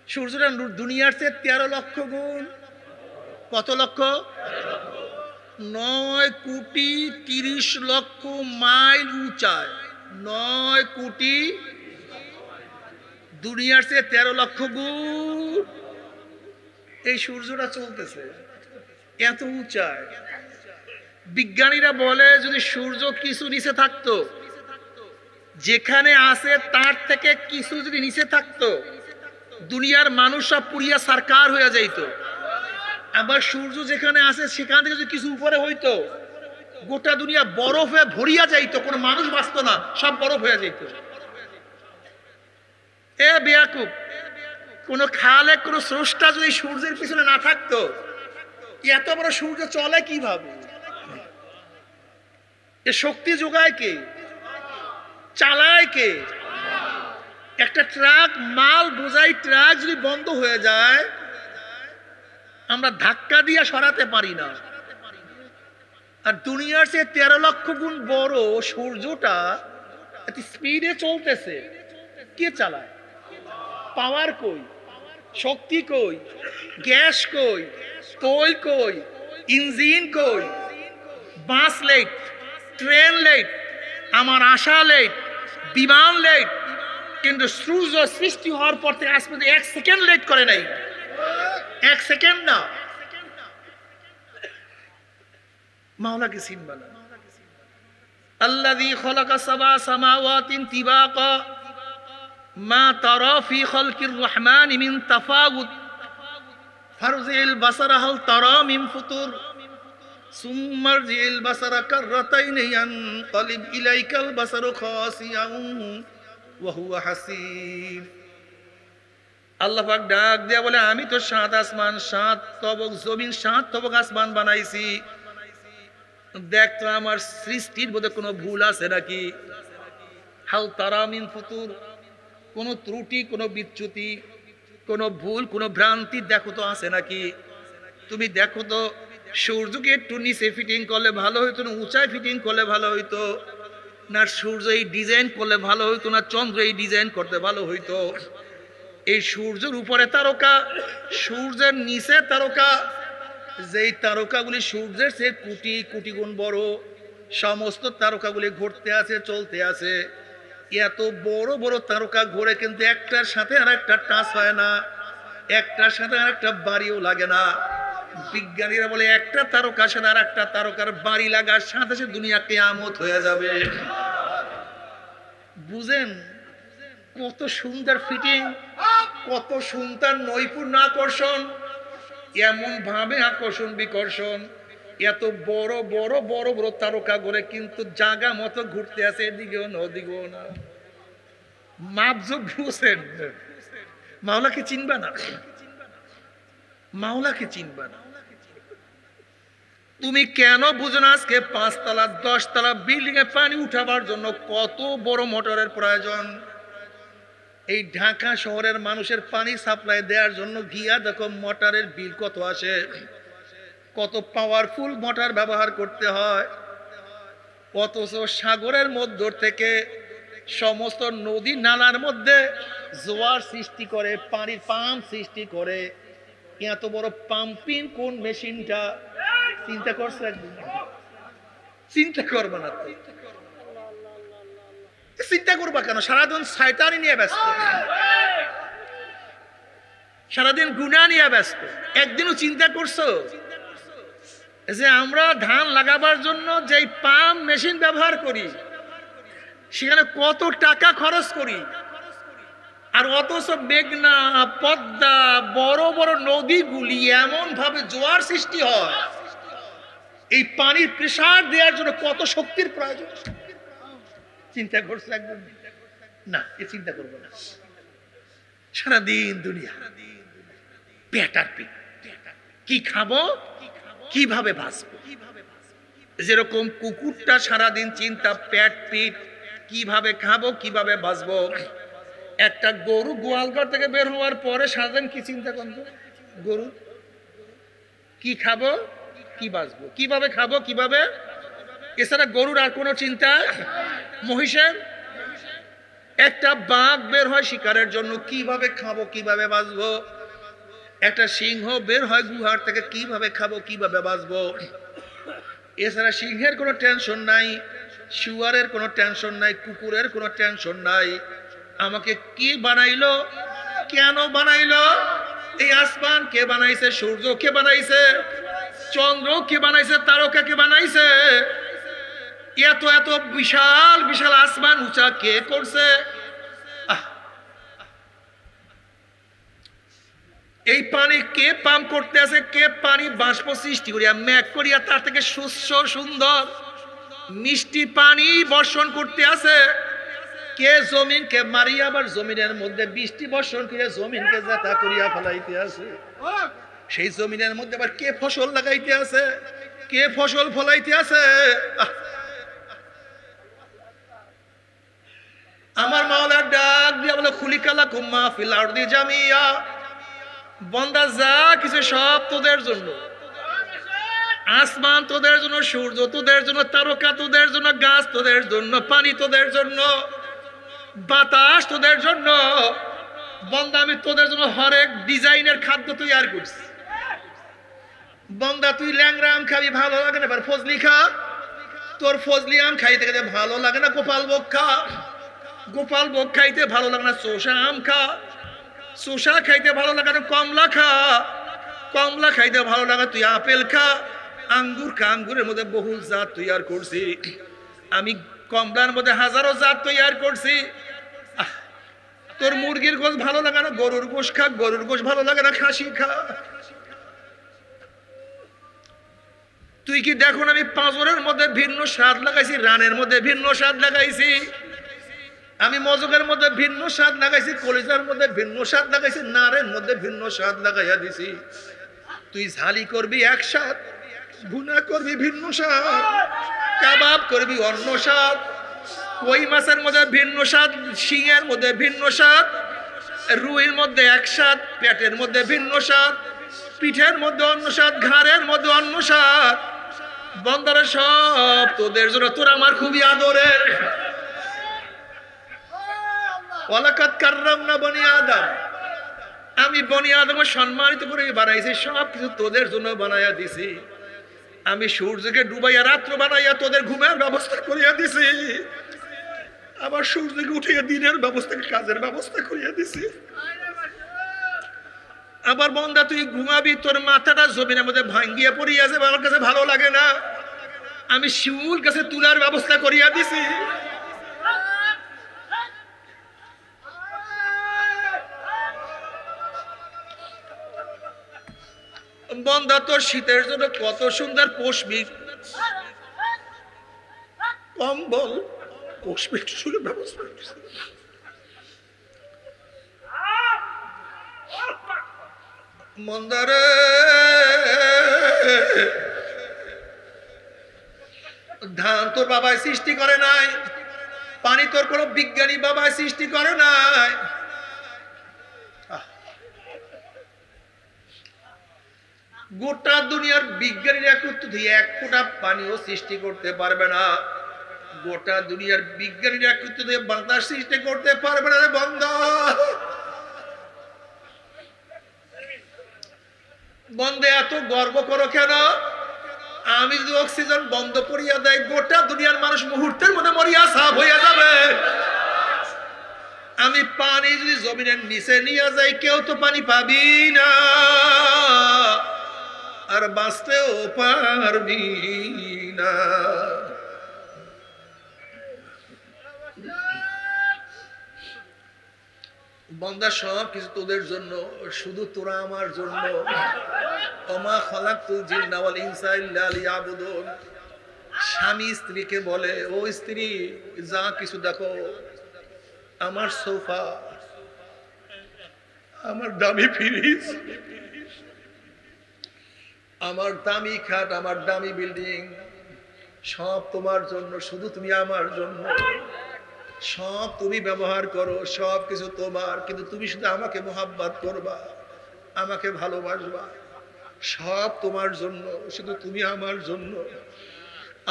সূর্যটা দুনিয়ার চেয়ে 13 লক্ষ গুণ, কত লক্ষ? 9,30,00,000 মাইল উঁচায়, 9,00,00,000, দুনিয়ার চেয়ে 13 লক্ষ গুণ এই সূর্যটা চলতেছে, এত উঁচায়। বিজ্ঞানীরা বলে যদি সূর্য কিছু নিচে থাকতো, যেখানে আছে তার থেকে কিছু যদি নিচে থাকতো, দুনিয়ার মানুষ সব পুড়িয়া সারকার হয়ে যাইত। আবার সূর্য যেখানে আছে সেখান থেকে যদি কিছু উপরে হইতো, গোটা দুনিয়া বরফে ভরিয়া যাইতো, কোনো মানুষ বাঁচতো না, সব বরফ হয়ে যাইত। এ বেয়াকুব, কোন খালেক, কোন স্রষ্টা যদি সূর্যের পিছনে না থাকতো, এত বড় সূর্য চলে কিভাবে? এ শক্তি যোগায় কে, চালায় কে? একটা ট্রাক, মাল বোঝাই ট্রাক যদি বন্ধ হয়ে যায়, আমরা ধাক্কা দিয়ে সরাতে পারি না। আর দুনিয়ার চেয়ে 13 লক্ষ গুণ বড় সূর্যটা এত স্পিডে চলতেছে, কে চালায়? পাওয়ার কই, শক্তি কই, গ্যাস কই, তৈল কই, ইঞ্জিন কই? বাস লেট, ট্রেন লেট, আমার আশা লেট, বিমান লেট, কিন্তু সূর্য সৃষ্টি হওয়ার পর থেকে আজ পর্যন্ত 1 সেকেন্ড লেট করে নাই, 1 সেকেন্ড না। মাওলাকে চিনবা না? আল্লাযী খালাকা সাবআ সামাওয়াতিন তিবাকা মা তারা ফি খালকির রহমানি মিন তাফাউত ফারজিল বাসারা হাল তারা মিন ফুতুর সুম্মারজিল বাসারা কাররাতাইনি ইয়ানকালিব ইলাইকাল বাসারু খাসিয়ান ওয়া হুয়া হাসিব। আল্লাহ পাক ডাক দিয়া বলে, আমি তো 7 আসমান, 7 তবক জমিন, 7 তবক আসমান বানাইছি, দেখ তো আমার সৃষ্টির মধ্যে কোনো ভুল আছে নাকি? হাল তারা মিন ফুতুর, কোন ত্রুটি, কোন বিচ্যুতি, কোন ভুল, কোন ভ্রান্তি দেখো তো আছে নাকি? তুমি দেখো তো, সূর্যকে একটু নিচে ফিটিং করলে ভালো হইতো না উঁচায় ফিটিং করলে ভালো হইতো না? সূর্য এই ডিজাইন করলে ভালো হইতো না চন্দ্র এই ডিজাইন করতে ভালো হইতো? এই সূর্যের উপরে তারকা, সূর্যের নিচে তারকা, যেই তারকাগুলি সূর্যের চেয়ে কোটি কোটি গুণ বড়, সমস্ত তারকাগুলি ঘুরতে আছে, চলতে আছে। এত বড় বড় তারকা ঘুরে, কিন্তু একটার সাথে আর একটা টাচ হয় না, একটার সাথে আর একটা বাড়িও লাগে না। বিজ্ঞানীরা বলে একটা তারকার সাথে আর একটা তারকার বাড়ি লাগার সাথে সাথে দুনিয়া কিয়ামত হয়ে যাবে। বুঝেন কত সুন্দর ফিটিং, কত সুন্দর নৈপুণ্য আকর্ষণ, এমন ভাবে আকর্ষণ বিকর্ষণ। এত বড় বড় বড় বড় তারকা ঘুরে, কিন্তু জায়গা মতো ঘুরতে আছে, এদিকেও না ওদিকেও না। মাপজোক বুঝেন? মাওলাকে চিনবা না? মাওলাকে চিনবা না? তুমি কেন বুঝো না আজকে 5 তলা 10 তলা বিল্ডিং এ পানি উঠাবার জন্য কত বড় মোটরের প্রয়োজন? এই ঢাকা শহরের মানুষের পানি সাপ্লাই দেওয়ার জন্য গিয়া দেখো মোটরের বিল কত আসে, কত পাওয়ারফুল মোটর ব্যবহার করতে হয়। অথচ সাগরের মধ্য থেকে সমস্ত নদী নালার মধ্যে জোয়ার সৃষ্টি করে, পানির পাম্প সৃষ্টি করে। এত বড় পাম্পিং কোন মেশিনটা চিন্তা করছে একদিন? চিন্তা করবা না তো, চিন্তা করবা কেন? সারাদিন শয়তানি নিয়ে ব্যস্ত, সারাদিন গুনাহ নিয়ে ব্যস্ত। একদিনও চিন্তা করছো যে আমরা ধান লাগাবার জন্য যেই পাম্প মেশিন ব্যবহার করি সেখানে কত টাকা খরচ করি, আর অথচ মেঘনা পদ্মা বড় বড় নদীগুলি এমন ভাবে জোয়ার সৃষ্টি হয়, এই পানির প্রেসার দেওয়ার জন্য কত শক্তির প্রয়োজন? চিন্তা করছে একদম না, এ চিন্তা করবো না। সারাদিন দুনিয়া পেটার পিট, কি খাবো, কিভাবে বাঁচবো। যেরকম কুকুরটা সারাদিন চিন্তা পেট পিট, কিভাবে খাবো, কিভাবে বাঁচবো। একটা গরু গোয়ালঘর থেকে বের হওয়ার পরে সারাদিন কি চিন্তা করতো? গরু কি খাবো, কি বাঁচবো, কিভাবে খাবো, কিভাবে। এছাড়া গরুর আর কোনো চিন্তা। মহিষের একটা বাঘ বের হয় শিকারের জন্য, কিভাবে খাবো, কিভাবে বাঁচবো। একটা সিংহ বের হয় গুহার থেকে, কিভাবে খাবো, কিভাবে বাঁচবো। এছাড়া সিংহের কোনো টেনশন নাই, শুয়ারের কোনো টেনশন নাই, কুকুরের কোনো টেনশন নাই। আমাকে কি বানাইলো, কেন বানাইলো, এই আসমান কে বানাইছে, সূর্য কে বানাইছে, চন্দ্র কে বানাইছে, তারকা কে বানাইছে, এত এত বিশাল বিশাল আসমান উঁচা কে করছে। এই পানি কে পাম্প করতে আছে, কে পানি বাষ্প সৃষ্টি করিয়া মেঘ করিয়া তার থেকে সুস্থ সুন্দর মিষ্টি পানি বর্ষণ করতে আছে। কে জমিনকে মারিয়া আবার জমিনের মধ্যে বৃষ্টি বর্ষণ করিয়া জমিনকে জেতা করিয়া ফেলাইতে আছে। সেই জমিনের মধ্যে আবার কে ফসল লাগাইতে আছে, কে ফসল ফলাইতে আছে। আমার মাওলার ডাক দিয়া বলে খুলিকালা কুম্মা ফিল আরদি জামিয়া, বান্দা যা কিছু সব তোদের জন্য। আসমান তোদের জন্য, সূর্য তোদের জন্য, তারকা তোদের জন্য, গাছ তোদের জন্য, পানি তোদের জন্য, বাতাস তোদের জন্য। বান্দা আমি তোদের জন্য হরেক ডিজাইনের খাদ্য তৈরি করছি। বান্দা তুই ল্যাংরা আম খাবি, ভালো লাগে না, এবার ফজলি খা। তোর ফজলি আম খাইতে খাইতে ভালো লাগে না, গোপাল ভোগ খা। গোপাল ভোগ খাইতে ভালো লাগে না, চোষা আম খা। চোষা খাইতে ভালো লাগে না, কমলা খা। কমলা খাইতে ভালো লাগে তুই আপেল খা। আঙ্গুর খা, আঙ্গুরের মধ্যে বহু জাত তৈরি করছি আমি। কমলার মধ্যে হাজারো জাত তৈরি করছি। তোর মুরগির গোশ ভালো লাগে না, গরুর গোশ খা। গরুর গোশ ভালো লাগে না, খাসি খা। তুই কি দেখো আমি পাঁজরের মধ্যে ভিন্ন স্বাদ লাগাইছি, রানের মধ্যে ভিন্ন স্বাদ লাগাইছি, আমি মজকের মধ্যে ভিন্ন স্বাদ লাগাইছি, কলিজার মধ্যে ভিন্ন স্বাদ লাগাইছি, নারের মধ্যে ভিন্ন স্বাদ লাগাইয়া দিছি। তুই ঝালি করবি এক স্বাদ, ভুনা করবি ভিন্ন স্বাদ, কাবাব করবি অন্য স্বাদ, কই মাছের মধ্যে ভিন্ন স্বাদ, শিঙের মধ্যে ভিন্ন স্বাদ, রুইর মধ্যে এক স্বাদ, পেটের মধ্যে ভিন্ন স্বাদ, পিঠের মধ্যে অন্য স্বাদ, ঘাড়ের মধ্যে অন্য স্বাদ। বন্দারে সব তোদের জন্য, তোর আমার খুবই আদরের। ওয়ালাকাদ কাররামনা বনি আদম, আমি বনি আদমকে সম্মানিত করে বানাইছি, সব কিছু তোদের জন্য বানাইয়া দিছি। আমি সূর্যকে ডুবাইয়া রাত্র বানাইয়া তোদের ঘুমের ব্যবস্থা করিয়া দিছি, আবার সূর্যকে উঠিয়া দিনের ব্যবস্থা, কাজের ব্যবস্থা করিয়া দিছি। আবার বন্দা তুই ঘুমাবি, তোর মাথাটা জমিনের মধ্যে ভাঙ্গিয়া পড়িয়া যাবে, আমার কাছে ভালো লাগে না, আমি শিমুল কাছে তুলার ব্যবস্থা করিয়া দিছি। বন্দা তোর শীতের জন্য কত সুন্দর পোষমিক কম্বল, পোষমিক ব্যবস্থা করছে। মন্দারে ধান তোর বাবাই সৃষ্টি করে নাই, পানি তোর কোনো বিজ্ঞানী বাবাই সৃষ্টি করে নাই। গোটা দুনিয়ার বিজ্ঞানীরা একটু এক ফোঁটা পানিও সৃষ্টি করতে পারবে না। গোটা দুনিয়ার বিজ্ঞানীরা একত্রিত হয়ে বাতাস সৃষ্টি করতে পারবে না রে বন্ধ। বন্ধে এত গর্ব করো কেন? আমি যদি অক্সিজেন বন্ধ করিয়া দেয়, গোটা দুনিয়ার মানুষ মুহূর্তের মধ্যে মরিয়া সাফ হইয়া যাবে। আমি পানি যদি জমিনের নিচে নিয়ে যাই, কেউ তো পানি পাবি না, আর বাঁচতেও পারবি না। বান্দা সব কিছু তোদের জন্য, শুধু তোরা আমার জন্য। ওমা খালাকতুল জিন্না ওয়াল ইনসা ইল্লা লিয়াবুদুন। স্বামী স্ত্রীকে বলে, ও স্ত্রী, যা কিছু দেখো, আমার সোফা, আমার দামি ফ্রিজ, আমার দামি খাট, আমার দামি বিল্ডিং, সব তোমার জন্য, শুধু তুমি আমার জন্য। সব তুমি ব্যবহার করো, সব কিছু তোমার, কিন্তু তুমি শুধু আমাকে মোহাব্বত করবা, আমাকে ভালোবাসবা। সব তোমার জন্য, শুধু তুমি আমার জন্য।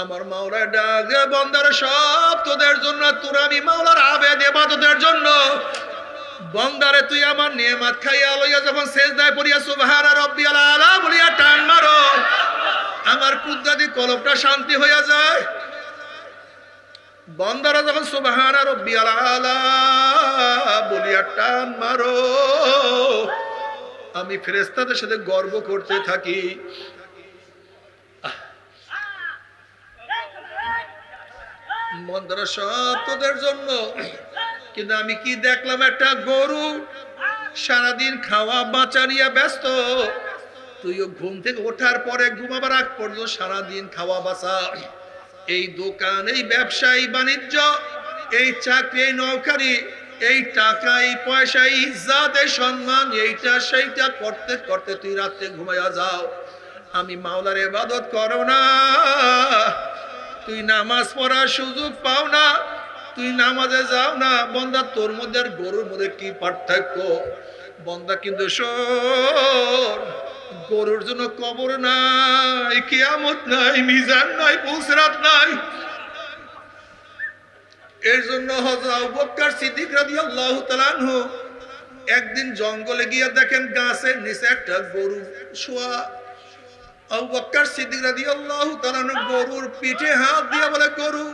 আমার মাওলা ডাকে, বন্দারা সব তোদের জন্য, তোরা আমি মাওলার আবেদ ইবাদতের জন্য। বন্দারে তুই আমার নিয়ামত খাইয়া লইয়া যখন সেজদায় পড়িয়া সুবহানা রাব্বিয়াল আলা বলিয়া টান মারো, আমার কুদরতি কলবটা শান্তি হইয়া যায়। বন্দারা যখন সুবহানা রাব্বিয়াল আলা বলিয়া টান মারো, আমি ফেরেশতাদের সাথে গর্ব করতে থাকি। বন্দারা সব তোদের জন্য, কিন্তু আমি কি দেখলাম, একটা গরু সারাদিন খাওয়া বাঁচা নিয়ে ব্যস্ত। তুইও ঘুম থেকে ওঠার পরে ঘুমাবার আগ পর্যন্ত সারাদিন খাওয়া বাঁচা। এই দোকান, এই ব্যবসা, এই বাণিজ্য, এই চাকরি, এই নৌকারি, এই টাকা, এই পয়সা, এই ইজ্জত, এই সম্মান, এইটা সেইটা করতে করতে তুই রাতে ঘুমাইয়া যাও। আমি মাওলার ইবাদত করো না, তুই নামাজ পড়ার সুযোগ পাও না, তুই নামাজে যাও না। বন্দা, তোর মধ্যে আর গরুর মধ্যে কি পার্থক্য? বন্দা, কিন্তু শোন, গরুর জন্য কবর নাই, কিয়ামত নাই, মিজান নাই, পুসরাত নাই। এর জন্য হযরত আবু বকর সিদ্দিক রাদিয়াল্লাহু তাআলা আনহু একদিন জঙ্গলে গিয়ে দেখেন গাছের নিচে একটা গরু শোয়া। আবু বকর সিদ্দিক রাদিয়াল্লাহু তাআলা আনহু গরুর পিঠে হাত দিয়ে বলে, গরু,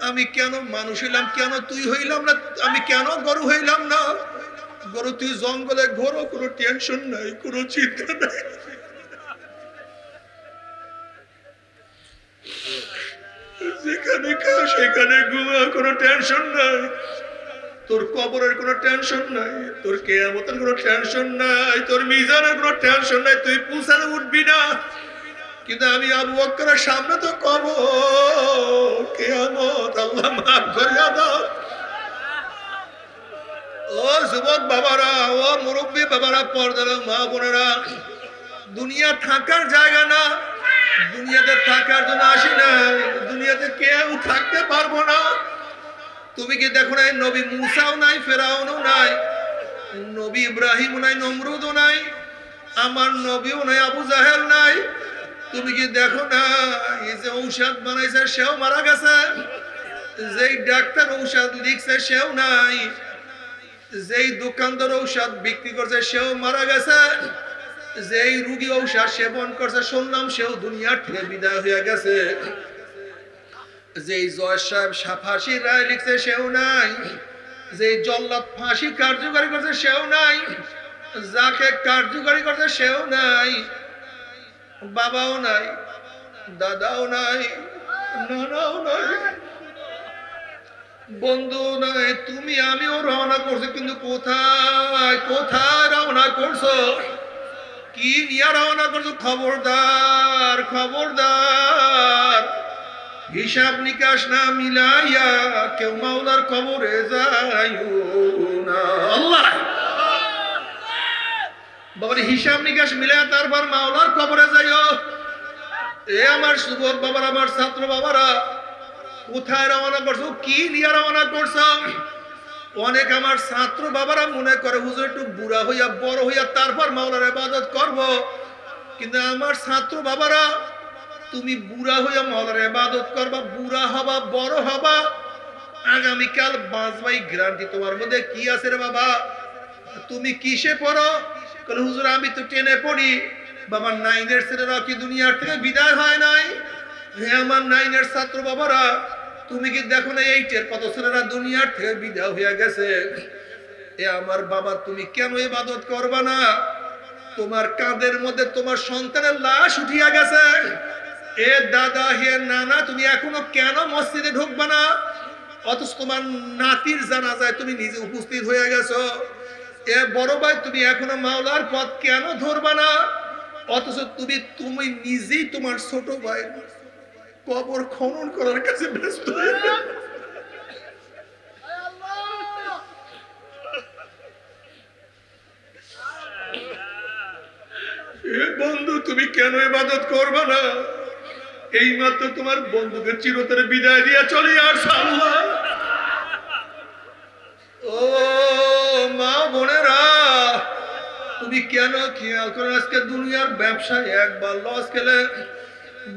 আমি কেন মানুষ হইলাম, কেন তুই হইলাম না, আমি কেন গরু হইলাম না? গরু, তুই জঙ্গলে ঘোরো, কোনো টেনশন নাই, কোনো চিন্তা নাই। যেখানে খাও সেখানে ঘুমাও, কোনো টেনশন নাই। তোর কবরের কোনো টেনশন নাই, তোর কিয়ামতের কোনো টেনশন নাই, তোর মিজানের কোনো টেনশন নাই, তুই পুছারে উঠবি না। কিন্তু আমি আবু বকরের সামনে তো কবর, কিয়ামত, আল্লাহ মাফ করিয়া দাও। ও যুবক বাবারা, ও মুরব্বী বাবারা, পর্দার মা বোনেরা, দুনিয়া থাকার জায়গা না, দুনিয়াতে থাকার জন্য আসি না, দুনিয়াতে কেউ থাকতে পারবো না। তুমি কি দেখো নাই, নবী মুসাও নাই, ফেরাউনও নাই, নবী ইব্রাহিমও নাই, নমরুদও নাই, আমার নবীও নাই, আবু জাহেল নাই। তুমি কি দেখো না, এই যে ঔষধ বানাইছে সেও মারা গেছে, যেই ডাক্তার ঔষধ লিখছে সেও নাই, যেই দোকানদার ঔষধ বিক্রি করছে সেও মারা গেছে, যেই রোগী ঔষধ সেবন করছে শুনলাম সেও দুনিয়ার থেকে বিদায় হয়ে গেছে, যেই জজ সাহেব ফাঁসির রায় লিখছে সেও নাই, যেই জল্লাদ ফাঁসি কার্যকরী করছে সেও নাই, যাকে কার্যকরী করছে সেও নাই, বাবাও নাই, দাদাও নাই, নানাও নাই, বন্ধু নাই। তুমি আমিও রওনা করছি, কিন্তু কোথায় কোথায় রওনা করছো, কি নিয়ে রওনা করছো? খবরদার, খবরদার, হিসাব নিকাশ না মিলাইয়া কেউ মাওলার কবরে যাইও না। আল্লাহ বাবার হিসাব নিকাশ মিলাইয়া তারপর মাওলার কবরে যাইও। এ আমার যুবক বাবারা, আমার ছাত্র বাবারা, কোথায় রওনা করছো, কি নিয়ে রওনা করছো? অনেক আমার ছাত্র বাবারা মনে করে হুজুর একটু বুড়া হইয়া বড় হইয়া তারপর মাওলার ইবাদত করব, কিন্তু আমার ছাত্র বাবারা, তুমি বুড়া হইয়া মাওলার ইবাদত করবা, বুড়া হবা, বড় হবা, আগামীকাল বাঁচবাই গ্যারান্টি তোমার মধ্যে কি আছে রে বাবা? তুমি কিসে পড়ো? বলে হুজুর আমি তো টেনে পড়ি। বাবা নাইনের ছেলেরা কি দুনিয়ার থেকে বিদায় হয় নাই? হ্যাঁ আমার নাইনের ছাত্র বাবারা, তুমি কি দেখো না এইটের কত ছেলেরা দুনিয়ার থেকে বিদায় হয়ে গেছে? এ আমার বাবা তুমি কেন ইবাদত করবা না? তোমার কাঁধের মধ্যে তোমার সন্তানের লাশ উঠিয়া গেছে। এ দাদা হে নানা তুমি এখনো কেন মসজিদে ঢুকবা না? অথচ তোমার নাতির জানাজায় তুমি নিজে উপস্থিত হয়ে গেছো। এ বড় ভাই তুমি এখনো মাওলার পথ কেন ধরবা না? অথচ তুমি নিজেই তোমার ছোট ভাই কবর খনন করার কাছে ব্যস্ত হয়ে গেছো। এ বন্ধু তুমি কেন ইবাদত করবা না? এই মাত্র তোমার বন্ধুকে চিরতরে বিদায় দিয়া চলে আসছে আল্লাহ। ও মা বোনেরা, তুমি কেন খেয়াল করো? আজকে দুনিয়ার ব্যবসায় একবার লস খেলে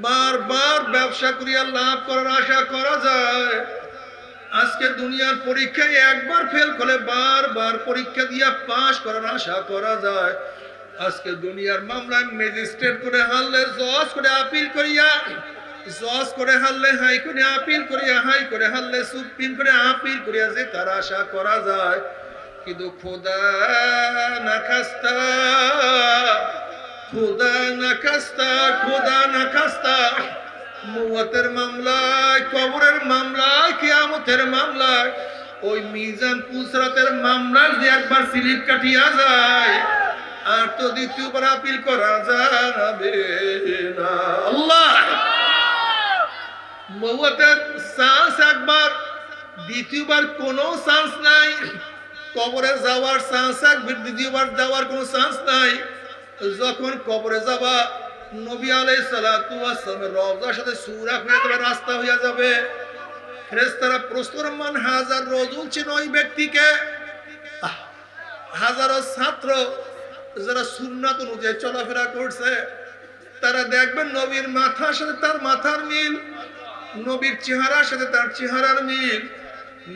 বারবার ব্যবসা করিয়া লাভ করার আশা করা যায়। আজকে দুনিয়ার পরীক্ষায় একবার ফেল করলে বারবার পরীক্ষা দিয়া পাশ করার আশা করা যায়। আজকে দুনিয়ার মামলায় ম্যাজিস্ট্রেট করে হারলে জজ করে আপিল করিয়া, জজ করে হারলে হাই করে আপিল করিয়া, হাই করে হারলে সুপ্রিম করে আপিল করিয়া যে তার আশা করা যায়। কিন্তু খোদা না খাস্তা, খোদা না খাস্তা, খোদা না খাস্তা, মওতের মামলায়, কবরের মামলায়, কিয়ামতের মামলায়, ওই মিজান পুসরাতের মামলার যে একবার স্লিপ কাটিয়া যায় আর তো দ্বিতীয়বার আপিল করা যাবে না। আল্লাহ মওতের চান্স একবার, দ্বিতীয়বার কোনো চান্স নাই। কবরে যাওয়ার চান্স একবার, দ্বিতীয়বার যাওয়ার কোনো চান্স নাই। যখন কবরে যাবা নবী আলাইহিস সালাতু ওয়াস সালামের রওজার সাথে সূরা হয়ে যাবে, রাস্তা হয়ে যাবে। ফেরেশতারা প্রশ্ন মান হাজার রাজুল ছিল ওই ব্যক্তিকে। হাজারো ছাত্র যারা সুন্নাত অনুযায়ী চলাফেরা করছে তারা দেখবেন নবীর মাথার সাথে তার মাথার মিল, নবীর চেহারার সাথে তার চেহারার মিল,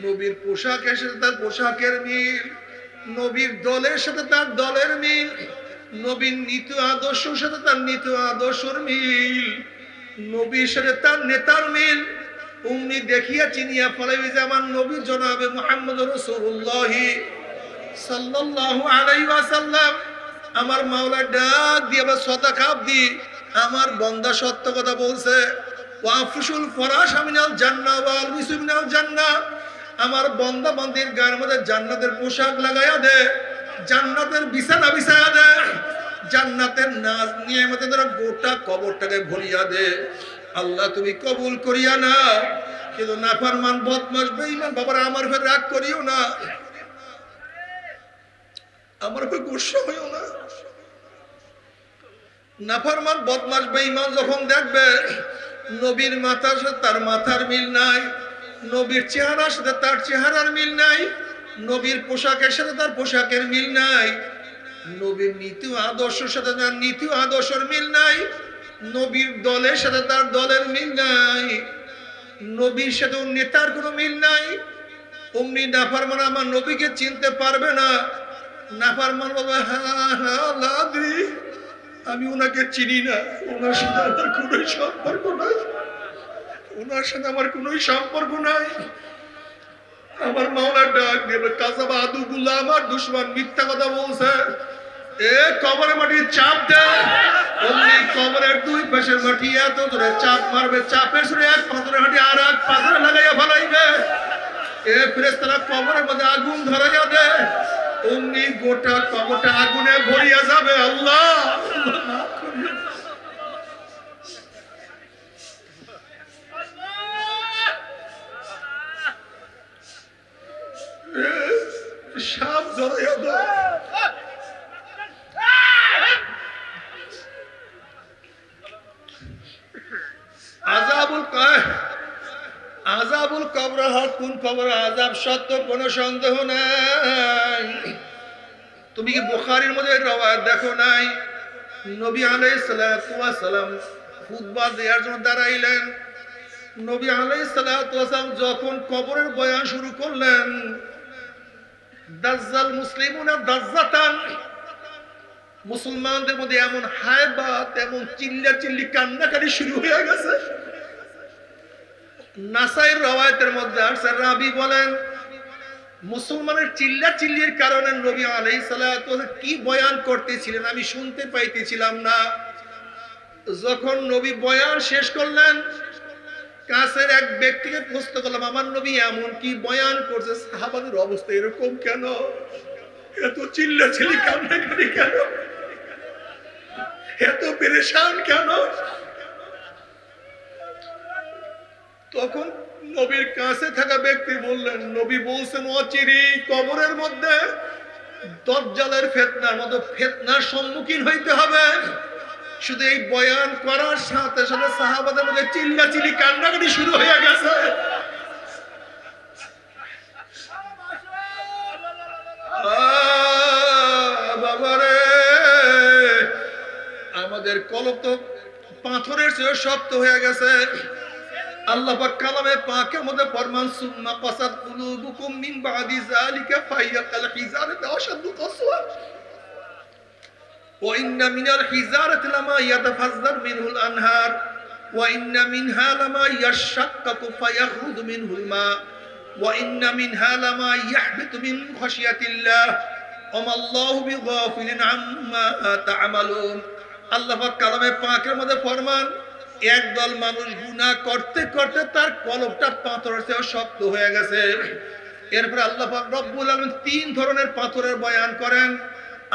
নবীর পোশাকের সাথে তার পোশাকের মিল, নবীর দলের সাথে তার দলের মিল, নবীর নীতি আদর্শের সাথে তার নীতি আদর্শের মিল, নবীর সাথে তার নেতার মিল। উনি দেখিয়া চিনিয়া ফলাইবে যে আমার নবী জনাবে মুহাম্মদ রাসূলুল্লাহ সাল্লাল্লাহু আলাইহি ওয়াসাল্লাম। আমার মাওলা ডাক দিয়ে আবার সদাকাত দি, আমার বান্দা সত্য কথা বলছে। ওয়াফুশুল ফরাশ মিনাল জান্নাহ ওয়া আলবিসু মিনাল জান্নাহ, আমার বান্দা বান্দির গায়ের মধ্যে জান্নাতের পোশাক লাগায়া দে, জান্নাতের বিছানা বিছায়া দে, জান্নাতের নাজ নিয়ামতের দ্বারা গোটা কবরটাকে ভরিয়া দে। আল্লাহ তুমি কবুল করিয়া না। কিন্তু নাফরমান বদমাশ বেঈমান বাবারা আমার উপর রাগ করিও না, আমার উপর গুসা হইও না। নাফরমান বদমাশ বেঈমান যখন দেখবে নবীর মাথার সাথে তার মাথার মিল নাই, নবীর চেহারার সাথে তার চেহারার মিল নাই, নবীর পোশাকের সাথে তার পোশাকের মিল নাই, নবীর নীতি আদর্শের সাথে তার নীতি আদর্শের মিল নাই, নবীর দলের সাথে তার দলের মিল নাই, নবীর সাথে নেতার কোনো মিল নাই। অমনি নাফরমান আমার নবীকে চিনতে পারবে না। নাফরমান বলবে লাদ্রি, আমি ওনাকে চিনি না, ওনার সাথে আমার কোনো সম্পর্ক নাই, ওনার সাথে আমার কোনো সম্পর্ক নাই। আমার মাওলা ডাক দেবে কাযাবা আদুগুল্লাহ, আমার দুশমন মিথ্যা কথা বলছে। এ কবরের মাটি চাপ দে। অমনি কবরের দুই পাশের মাটি এত জোরে চাপ মারবে, চাপের সুরে এক পাথরের হাঁটি আর এক পাথরে লাগাইয়া ফেলাইবে। এ ফেরেশতারা কবরের মধ্যে আগুন ধরাইয়া দে। অমনি গোটা কবরটা আগুনে ভরিয়া যাবে। আল্লাহ সাপ ধরাইয়া দাও। আযাবুল কবর হাকুন, কবর আযাব সত্য, কোনো সন্দেহ নাই। তুমি কি বুখারীর মধ্যে রওয়ায়াত দেখো নাই? নবী আলাইহিস সালাতু ওয়াস সালাম খুতবা দেওয়ার জন্য দাঁড়াইলেন। নবী আলাইহিস সালাতু ওয়াস সালাম যখন কবরের বয়ান শুরু করলেন, দাজ্জাল মুসলিমুনা দাজ্জাতান, মুসলমানদের মধ্যে এমন হায়বাত, এমন চিল্লাচিল্লি কান্নাকাটি শুরু হয়ে গেছে। নাসাইর রওয়ায়াতের মধ্যে আসছে, রাবি বলেন মুসলমানের চিল্লাচিল্লির কারণে নবী আলাইহিস সালাতু ওয়াস সালাম কি বয়ান করতেছিলেন আমি শুনতে পাইতেছিলাম না। যখন নবী বয়ান শেষ করলেন, কাছের এক ব্যক্তিকে প্রশ্ন করলাম, আমার নবী এমন কি বয়ান করছে, সাহাবাদের অবস্থা এরকম কেন, এত চিল্লাচিল্লি কান্নাকাটি কেন, এত পেরেশান কেন? তখন নবীর কাছে থাকা ব্যক্তি বললেন, নবী বলছেন অচিরেই কবরের মধ্যে দাজ্জালের ফিতনার মতো ফিতনার সম্মুখীন হইতে হবে। শুধু এই বয়ান করার সাথে সাথে সাহাবাদের মধ্যে চিল্লাচিল্লি কান্নাকাটি শুরু হয়ে গেছে। বাবারে, আমাদের কলব তো পাথরের চেয়ে শক্ত হয়ে গেছে। আল্লাহ পাক কালামে পাকের মধ্যে ফরমান, সুম্মা কাসাত কুলুবুকুম মিন বাদি যালিকা ফাহিয়া কাল হিজারাতি আশাদ্দু কাসওয়া ওয়া ইন্না মিনাল হিজারাতি লামা ইয়াতাফাজ্জার মিনহুল আনহার ওয়া ইন্না মিনহা লামা ইয়াশাক্কাকু ফায়াখরুজু মিনহুল মা ওয়া ইন্না মিনহা লামা ইয়াহবিতু মিন খাশিয়াতিল্লাহ ওয়া মাল্লাহু বিগাফিলিন আম্মা তা'মালুন। আল্লাহ পাক কালামে পাকের মধ্যে ফরমান, একদল মানুষ গুনাহ করতে করতে তার কলবটা পাথরের চেয়ে শক্ত হয়ে গেছে। এরপরে আল্লাহ পাক রব্বুল আলামিন তিন ধরনের পাথরের বয়ান করেন।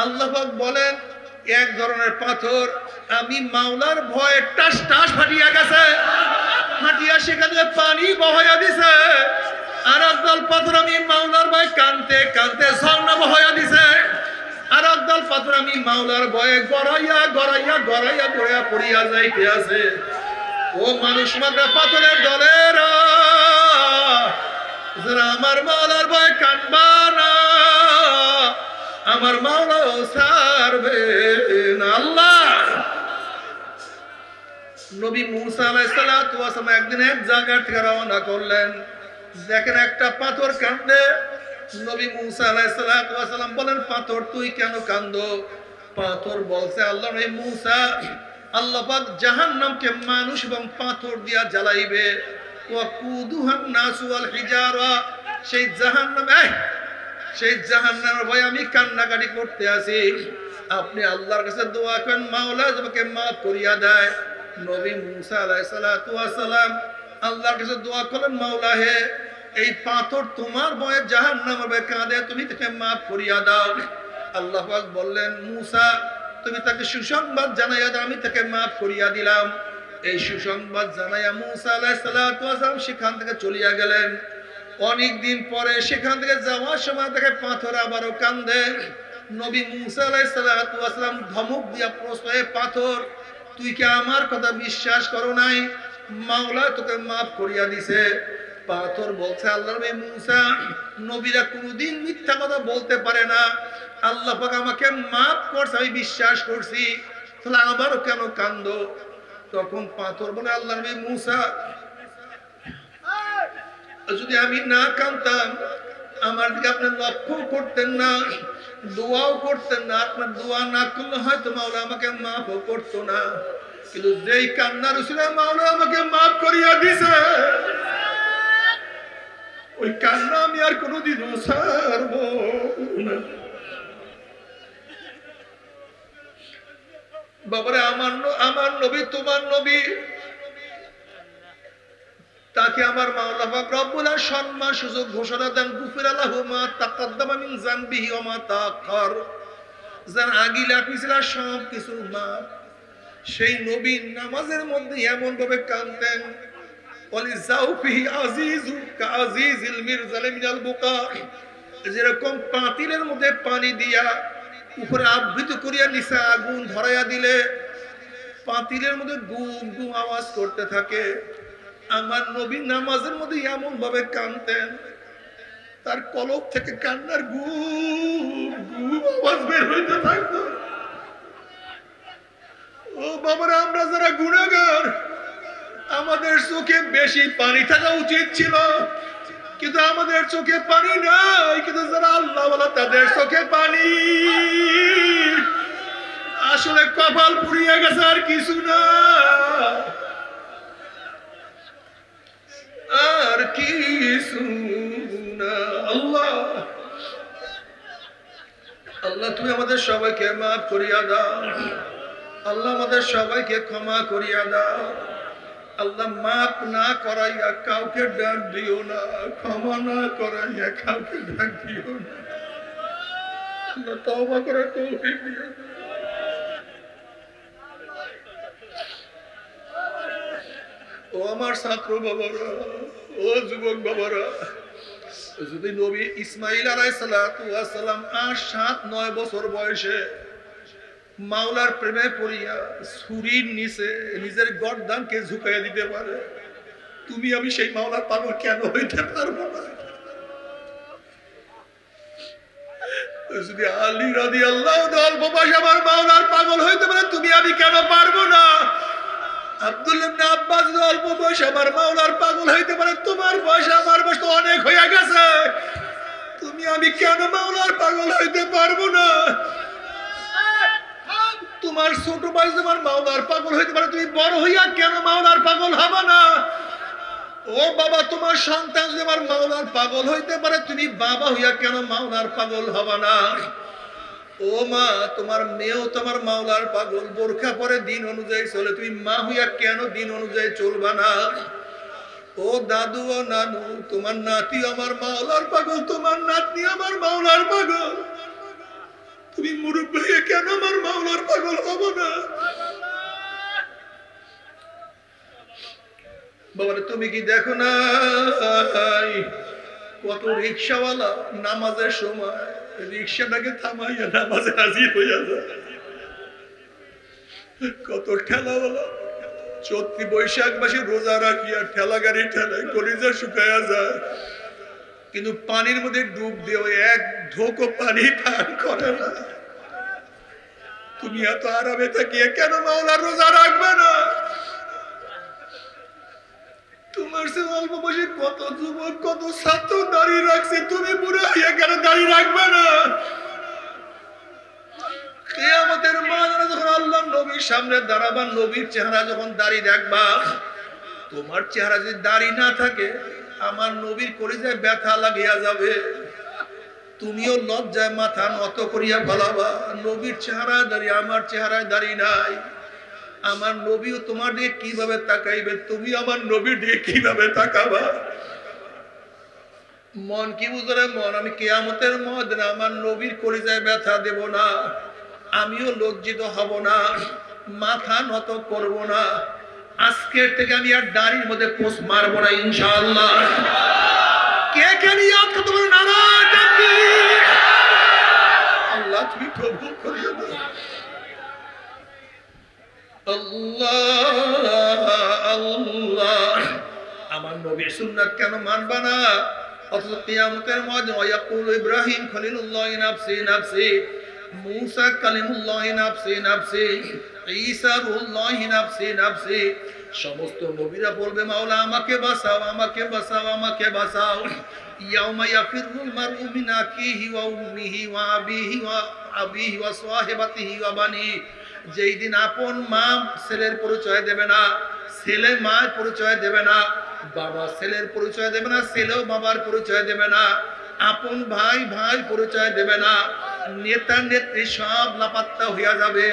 আল্লাহ পাক বলেন, এক ধরনের পাথর আমি মাওলার ভয়ে টাস টাস ফাটিয়া গেছে, ফাটিয়া সেখানে পানি বহাইয়া দিছে। আর একদল পাথর আমি মাওলার ভয়ে কানতে কানতে ঝর্ণা বহাইয়া দিছে। আর একদল পাথর আমি মাওলার ভয়ে গড়াইয়া গড়াইয়া গড়াইয়া গড়াইয়া পড়িয়া যাইতে আছে। ও মানুষ মাত্রা পাথরের দলের, যারা আমার মাওলার ভয়ে কানবা না, আমার মাওলাও ছাড়বে না। আল্লাহ নবী মুসা আলাইহিস সালাতু ওয়াস সালাম একদিন এক জায়গা থেকে রওনা করলেন, দেখেন একটা পাথর কান্দে। নবী মুসা আলাইহিস সালাতু ওয়াস সালাম বলেন, পাথর তুই কেন কান্দো? পাথর বলছে, আল্লাহ নবী মুসা, আল্লাহ পাক জাহান্নামকে মানুষ এবং পাথর দিয়া জ্বালাইবে। ওয়া কুদুহান নাসু ওয়াল হিজারা, সেই জাহান্নামের ভয়ে আমি কান্নাকাটি করতে আছি। আপনি আল্লাহর কাছে দোয়া করেন, মাওলা তোমাকে মাফ করিয়া দেয়। নবী মুসা আলাইহিস সালাতু ওয়াস সালাম আল্লাহর কাছে দোয়া করলেন, মাওলা হে, এই পাথর তোমার ভয়ে জাহান্নামের ভয়ে কাঁদে, তুমি তাকে মাফ করিয়া দাও। আল্লাহ পাক বললেন, মুসা তুমি তাকে সুসংবাদ জানাইয়া দাও, আমি তাকে মাফ করিয়া দিলাম। এই সুসংবাদ জানাইয়া মুসা আলাইহিস সালাতু ওয়াস সালাম সেখান থেকে চলিয়া গেলেন। অনেক দিন পরে সেখান থেকে যাওয়ার সময় দেখে পাথর আবারও কান্দে। নবী মুসা আলাইহিস সালাতু ওয়াস সালাম ধমক দিয়া প্রশ্ন, এ পাথর তুই কি আমার কথা বিশ্বাস করো নাই? মাওলা তোকে মাফ করিয়া দিছে। পাথর বলছে, আল্লাহ নবী মুসা, নবীরা কোনোদিন মিথ্যা কথা বলতে পারে না, আল্লাহ পাক আমাকে মাফ করছে, আমি বিশ্বাস করছি, তাহলে আবারও কেন কান্দো? তখন পাথর বলে, আল্লাহ নবী মুসা, যদি আমি না কাঁদতাম, আমার দিকে আপনি লক্ষ্য করতেন না, দোয়াও করতেন না, আপনার দোয়া না করলে হয়তো মাওলা আমাকে মাফও করতো না। কিন্তু যেই কান্নার উসিলে মাওলা আমাকে মাফ করিয়া দিছে, ওই কান্না আমি আর কোনোদিনও ছাড়বো না। বাবারে, আমার নবী তোমার নবী, তাকে আমার মাওলা পাক রব্বুল আলামিন সম্মান সুযোগ ঘোষণা দেন, গুফিরা লাহু মা তাকাদ্দামা মিন যানবিহি ওয়া মা তাআখার, যার আগিলা পিছলা সব কিছু মাফ। সেই নবী নামাজের মধ্যে এমন ভাবে কাঁদতেন, ওয়ালি যাওফিহি আজিজু কাআজিজিল মিরজালি মিনাল বুকা, যেরকম পাতিলের মধ্যে পানি দিয়া উপরে আবৃত করিয়া নিচে আগুন ধরাইয়া দিলে পাতিলের মধ্যে গুম গুম আওয়াজ করতে থাকে। আমার নবী নামাজের মধ্যে এমন ভাবে কাঁদতেন, তার কলব থেকে কান্নার গুম গুম আওয়াজ বের হইতে থাকতো। ও ও বাবারা, আমরা যারা গুনাহগার, আমাদের চোখে বেশি পানি থাকা উচিত ছিল, কিন্তু আমাদের চোখে পানি নাই। কিন্তু যারা আল্লাহ ওয়ালা তাদের চোখে পানি। আসলে কপাল পুড়িয়ে গেছে, আর কিছু না, আর কিছু না। আল্লাহ, আল্লাহ তুমি আমাদের সবাইকে মাফ করিয়া দাও। আল্লাহ আমাদের সবাইকে ক্ষমা করিয়া দাও। আল্লাহ মাফ না করাইয়া কাউকে ডাক দিও না, ক্ষমা না করাইয়া কাউকে ডাক দিও না। আল্লাহ তওবা করার তৌফিক দিও। ও আমার ছাত্র বাবারা, ও যুবক বাবারা, যদি নবী ইসমাইল আলাইহিস সালাম 8-7-9 বছর বয়সে মাওলার প্রেমে পড়িয়া ছুরির নিচে নিজের গর্দানকে ঝুঁকাইয়া দিতে পারে, তুমি আমি সেই মাওলার পাগল কেন হইতে পারবো না? যদি আলী রাদিয়াল্লাহু অল্প বয়সে আমার মাওলার পাগল হইতে পারে, তুমি আমি কেন পারবো না? আব্দুল্লাহ ইবনে আব্বাস অল্প বয়সে আমার মাওলার পাগল হইতে পারে, তোমার বয়স আমার বয়স তো অনেক হয়ে গেছে, তুমি আমি কেন মাওলার পাগল হইতে পারবো না? তোমার ছোট বয়স আমার মাওলার পাগল হইতে পারে, তুমি বড় হইয়া কেন মাওলার পাগল হবে না? ও বাবা, তোমার সন্তান যদি আমার মাওলার পাগল হইতে পারে, তুমি বাবা হইয়া কেন মাওলার পাগল হবে না? ও মা, তোমার মেয়েও তোমার মাওলার পাগল, বোরখা পরে দিন অনুযায়ী চলে, তুমি মা হইয়া কেন দিন অনুযায়ী চলবা না? ও দাদু ও নানু, তোমার নাতি আমার মাওলার পাগল, তোমার নাতনি আমার মাওলার পাগল, তুমি মুরব্বী হয়ে কেন আমার মাওলার পাগল হবো না? বাবারে, তুমি কি দেখো না কত রিক্সাওয়ালা নামাজের সময় রিক্সাটাকে থামাইয়া নামাজে হাজির হইয়া যায়, কত ঠেলাওয়ালা চৈত্র বৈশাখ মাসে রোজা রাখিয়া ঠেলা গাড়ি ঠেলায় কলিজা শুকাইয়া যায়, কিন্তু পানির মধ্যে ডুব দিয়ে এক ঢোকও পানি পান করে না। তুমি এত আরামে থাকিয়ে কেন মাওলার রোজা রাখবে না? তোমার সে অল্প বয়সে কত যুবক, কত ছাত্র দাঁড়িয়ে রাখছে, তুমি বুড়ো হইয়া কেন দাঁড়িয়ে রাখবে না? কিয়ামতের মাঠে যখন আল্লাহর নবীর সামনে দাঁড়াবা, নবীর চেহারা যখন দাঁড়িয়ে দেখবা, তোমার চেহারা যদি দাঁড়িয়ে না থাকে, আমার নবীর কলিজায় ব্যথা লাগিয়া যাবে, তুমিও লজ্জায় মাথা নত করিয়া বলাবা, নবীর চেহারা দাঁড়িয়ে আমার চেহারায় দাঁড়িয়ে নাই, আমার নবীও তোমার দিকে কিভাবে তাকাইবে, তুমি আমার নবীর দিকে কিভাবে তাকাবা? মন কি বুঝলে? মন, আমি কিয়ামতের ময়দানে আমার নবীর কলিজায় ব্যথা দেব না, আমিও লজ্জিত হব না, মাথা নত করব না, আজকের থেকে আমি আর দাড়ির মধ্যে পোষ মারবো না ইনশাআল্লাহ। কে কে নিয়ত করতে পারো? নারায়ে তাকবীর! আল্লাহ তুমি কবুল করিও না। আল্লাহ আল্লাহ, আমার নবীর সুন্নাত কেন মানবা না? অথচ কিয়ামতের ময়দানে ওয়ায়াকুল ইব্রাহিম খলিলুল্লাহ নাফসি নাফসি, মুসা কালিমুল্লাহ নাফসি নাফসি, ঈসা রুহুল্লাহ নাফসি নাফসি, সমস্ত নবীরা বলবে মাওলা আমাকে বাঁচাও, আমাকে বাঁচাও, আমাকে বাঁচাও। ইয়াউমা ইয়াফিরুল মারউ মিন আখিহি ওয়া উম্মিহি ওয়া আবিহি ওয়া আবিহি ওয়া সাহিবাতিহি ওয়া বানি, যেই দিন আপন মা ছেলের পরিচয় দেবে না, ছেলে মায়ের পরিচয় দেবে না, বাবা ছেলের পরিচয় দেবে না, ছেলেও বাবার পরিচয় দেবে না, আপন ভাই ভাই পরিচয় দেবে না, নেতা নেত্রী সব লাপাত্তা হইয়া যাবে,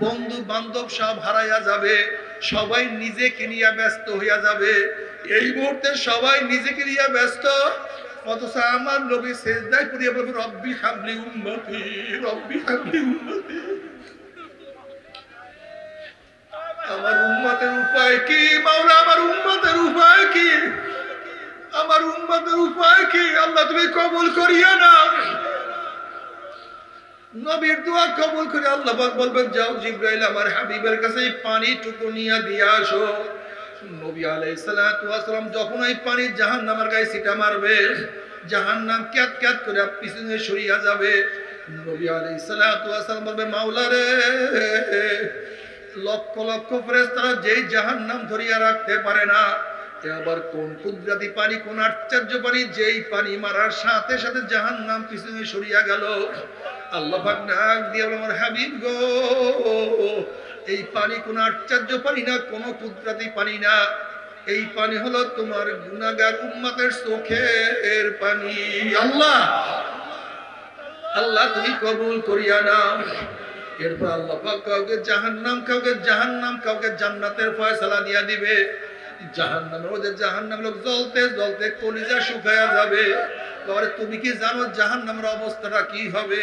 বন্ধু বান্ধব সব হারাইয়া যাবে, সবাই নিজেকে নিয়ে ব্যস্ত হইয়া যাবে। এই মুহূর্তে সবাই নিজেকে নিয়ে ব্যস্ত, অথচ আমার নবী সিজদায় পড়িয়া বলবে রব্বি হাবলি উম্মতি, রব্বি হাবলি উম্মতি। আমার উম্মতের উপায় কি মাওলা? আমার উম্মতের উপায় কি? আমার উম্মতের উপায় কি? আল্লাহ তুমি কবুল করিয়া না। নবীর দোয়া কবুল করে আল্লাহ পাক বলবেন যাও জিবরাইল আমার হাবিবের কাছে এই পানিটুকু নিয়ে দিয়ে আসো। নবী আলাইহিস সালাতু ওয়াস সালাম যখন এই পানি জাহান্নামের গায়ে ছিটা মারবে, জাহান্নাম ক্যাত ক্যাত করে পিছনে সরিয়া যাবে। নবী আলাইহিস সালাতু ওয়াস সালাম বলবে মাওলা রে, লক্ষ লক্ষ ফেরেশতারা যেই জাহান্নাম ধরিয়া রাখতে পারে না, এ আবার কোন কুদরতি পানি, কোন আশ্চর্য পানি, যেই পানি মারার সাথে সাথে জাহান্নাম পিছনে সরিয়া গেল। আল্লাহ পাক ডাক দিয়ে বলে, আমার হাবিব গো, এই পানি কোন আশ্চর্য পানি না, কোন কুদরতি পানি না, এই পানি হলো তোমার গুনাহগার উম্মতের চোখের পানি। আল্লাহ আল্লাহ তুমি কবুল করিয়া নাও। এরপর আল্লাহ পাক কাউকে জাহান্নাম, কাউকে জান্নাতের ফয়সালা দিয়া দিবে। জাহান্নামের মধ্যে জাহান্নাম লোক জ্বলতে জ্বলতে কলিজা শুকায়া যাবে। তাহলে তুমি কি জানো জাহান্নামের অবস্থাটা কি হবে?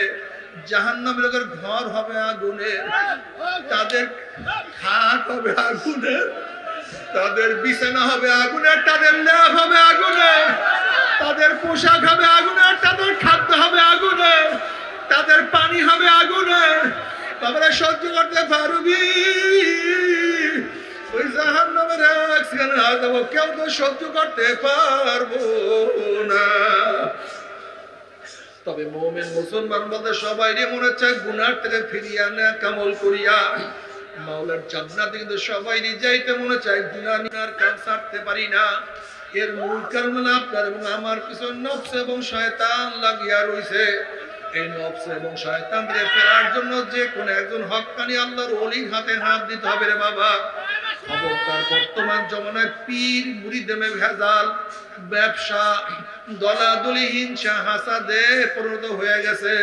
জাহান্নামের লোকের ঘর হবে আগুনের, তাদের খাট হবে আগুনের, তাদের বিছানা হবে আগুনের, তাদের লেপ হবে আগুনের, তাদের পোশাক হবে আগুনের, তাদের খাদ্য হবে আগুনের, তাদের পানি হবে আগুনের। তারপরে সহ্য করতে পারবি? ওই জাহান্নামের একখানে আযাব কেউ তো সহ্য করতে পারবো না। তবে মুমিন মুসলমান বলতে সবাই মনে চায় গুনাহ থেকে ফিরিয়া না কামল করিয়া মাওলার জান্নাতে, কিন্তু সবাই যাইতে মনে চায় গুনার কাজ ছাড়তে পারি না। এর মূল কারণ হলো আপনার এবং আমার পিছন নফস এবং শয়তান লাগিয়া রইছে। এই নফস এবং শয়তানদের ফেরার জন্য যে কোন একজন হক্কানি আল্লাহর ওলির হাতে হাত দিতে হবে রে বাবা। খবরদার, বর্তমান জমানায় পীর মুরিদে ভেজাল, ব্যবসা, দলাদলি, হিংসা, হাসাদে পরিণত হয়ে গেছে।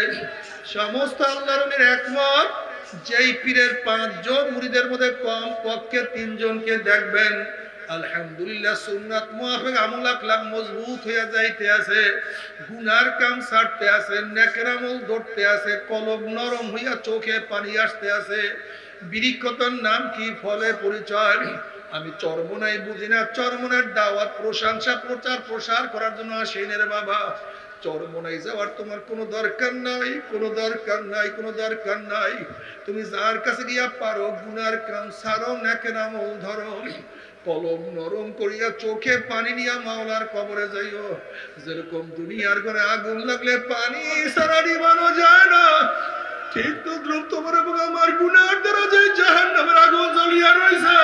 সমস্ত আল্লাহর ওলির একমত, যেই পীরের 5 জন মুরিদের মধ্যে কম পক্ষে 3 জনকে দেখবেন আলহামদুলিল্লাহ সুন্নাত মুআফিক আমল আখলাক মজবুত হয়ে যাইতে আছে, গুনার কাম ছাড়তে আছে, নেকের আমল ধরতে আছে, কলব নরম হইয়া চোখে পানি আসতে আছে। বিরিক্ষতার নাম কি, ফলে পরিচয়। আমি চরমনাই বুঝি না, চরমনের দাওয়াত, প্রশংসা, প্রচার প্রসার করার জন্য আসেন রে বাবা। চরমনাই যাওয়ার তোমার কোনো দরকার নাই, কোনো দরকার নাই, কোনো দরকার নাই। তুমি যার কাছে গিয়া পারো গুনার কাম ছাড়ো, নেকের আমল ধরো, কলম নরম করিয়া চোখে পানি নিয়া মাওলার কবরে যাইও। যেরকম দুনিয়ার ঘরে আগুন লাগলে পানি ছাড়া নিবানো যায় না, ঠিক তো দ্রুপ তোমার এবং আমার গুনার দ্বারা যে জাহান্নামের আগুন জ্বলিয়া রইছে,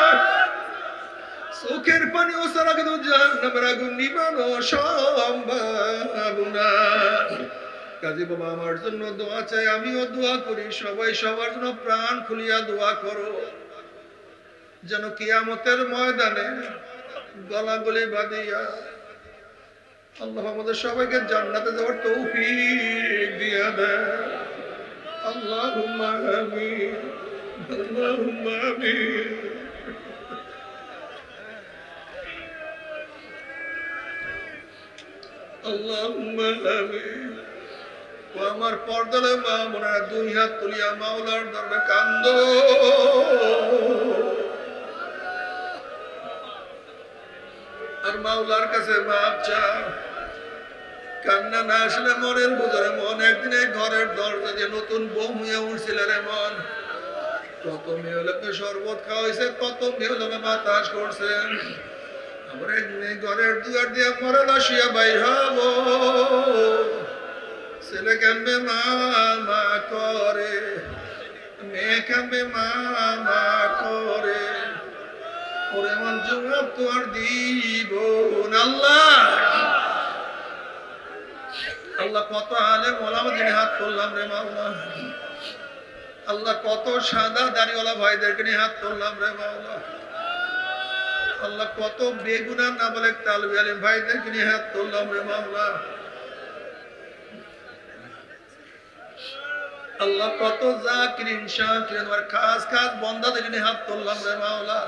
চোখের পানি ও ছাড়া কিন্তু জাহান্নামের আগুন নিবানো সম্ভব না। কাজী বাবা আমার জন্য দোয়া চাই, আমিও দোয়া করি, সবাই সবার জন্য প্রাণ খুলিয়া দোয়া করো, যেন কিয়ামতের ময়দানে গলাগলি বাঁধিয়া আল্লাহ আমাদের সবাইকে জান্নাতে যাওয়ার তৌফিক দিয়া দেয়। আল্লাহুম্মা আমিন, আল্লাহুম্মা আমিন। আল্লাহুম্মা আমিন। ও আমার পর্দালে মা বোনেরা, 2 হাত তুলিয়া মাওলার দরবারে কান্দো। আর মাওলার কাছে মাপ চাও। কান্না না আসলে মনের ভিতরে মন একদিন এই ঘরের দরজা দিয়ে নতুন বউ হয়ে উঠছিল রে মন। কত মেয়ে লোকে শরবত খাওয়াইছে, কত মেয়ে লোকে বাতাস করছে। আমরা একদিন এই ঘরের দুয়ার দিয়ে মরে লাশিয়া বাইর হব। ছেলে কান্দে মা করে, মেয়ে কান্দে মা করে, ওরে মন জবাব তো আর দিব না। আল্লাহ কত আলেম ওলামা দিনে হাত তুললাম রে মাওলা। আল্লাহ কত সাদা দাড়িওয়ালা ভাইদেরকে নিয়ে হাত তুললাম রে মাওলা। আল্লাহ কত বেগুনার নাবালেক তালবি আলিম ভাইদেরকে নিয়ে হাত তুললাম রে মাওলা। আল্লাহ কত জাকিরিন শাকিরিন আর খাস খাস বান্দাদেরকে নিয়ে হাত তুললাম রে মাওলা।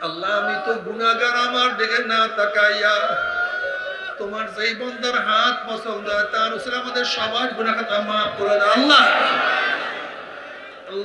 আল্লাহ আমি তো গুনাহগার, আমার দিকে না তাকাইয়া তোমার যেই বান্দার হাত পছন্দ হয় তার উপরে আমাদের সবার গুনাহ খাতা মাফ করে দাও আল্লাহ।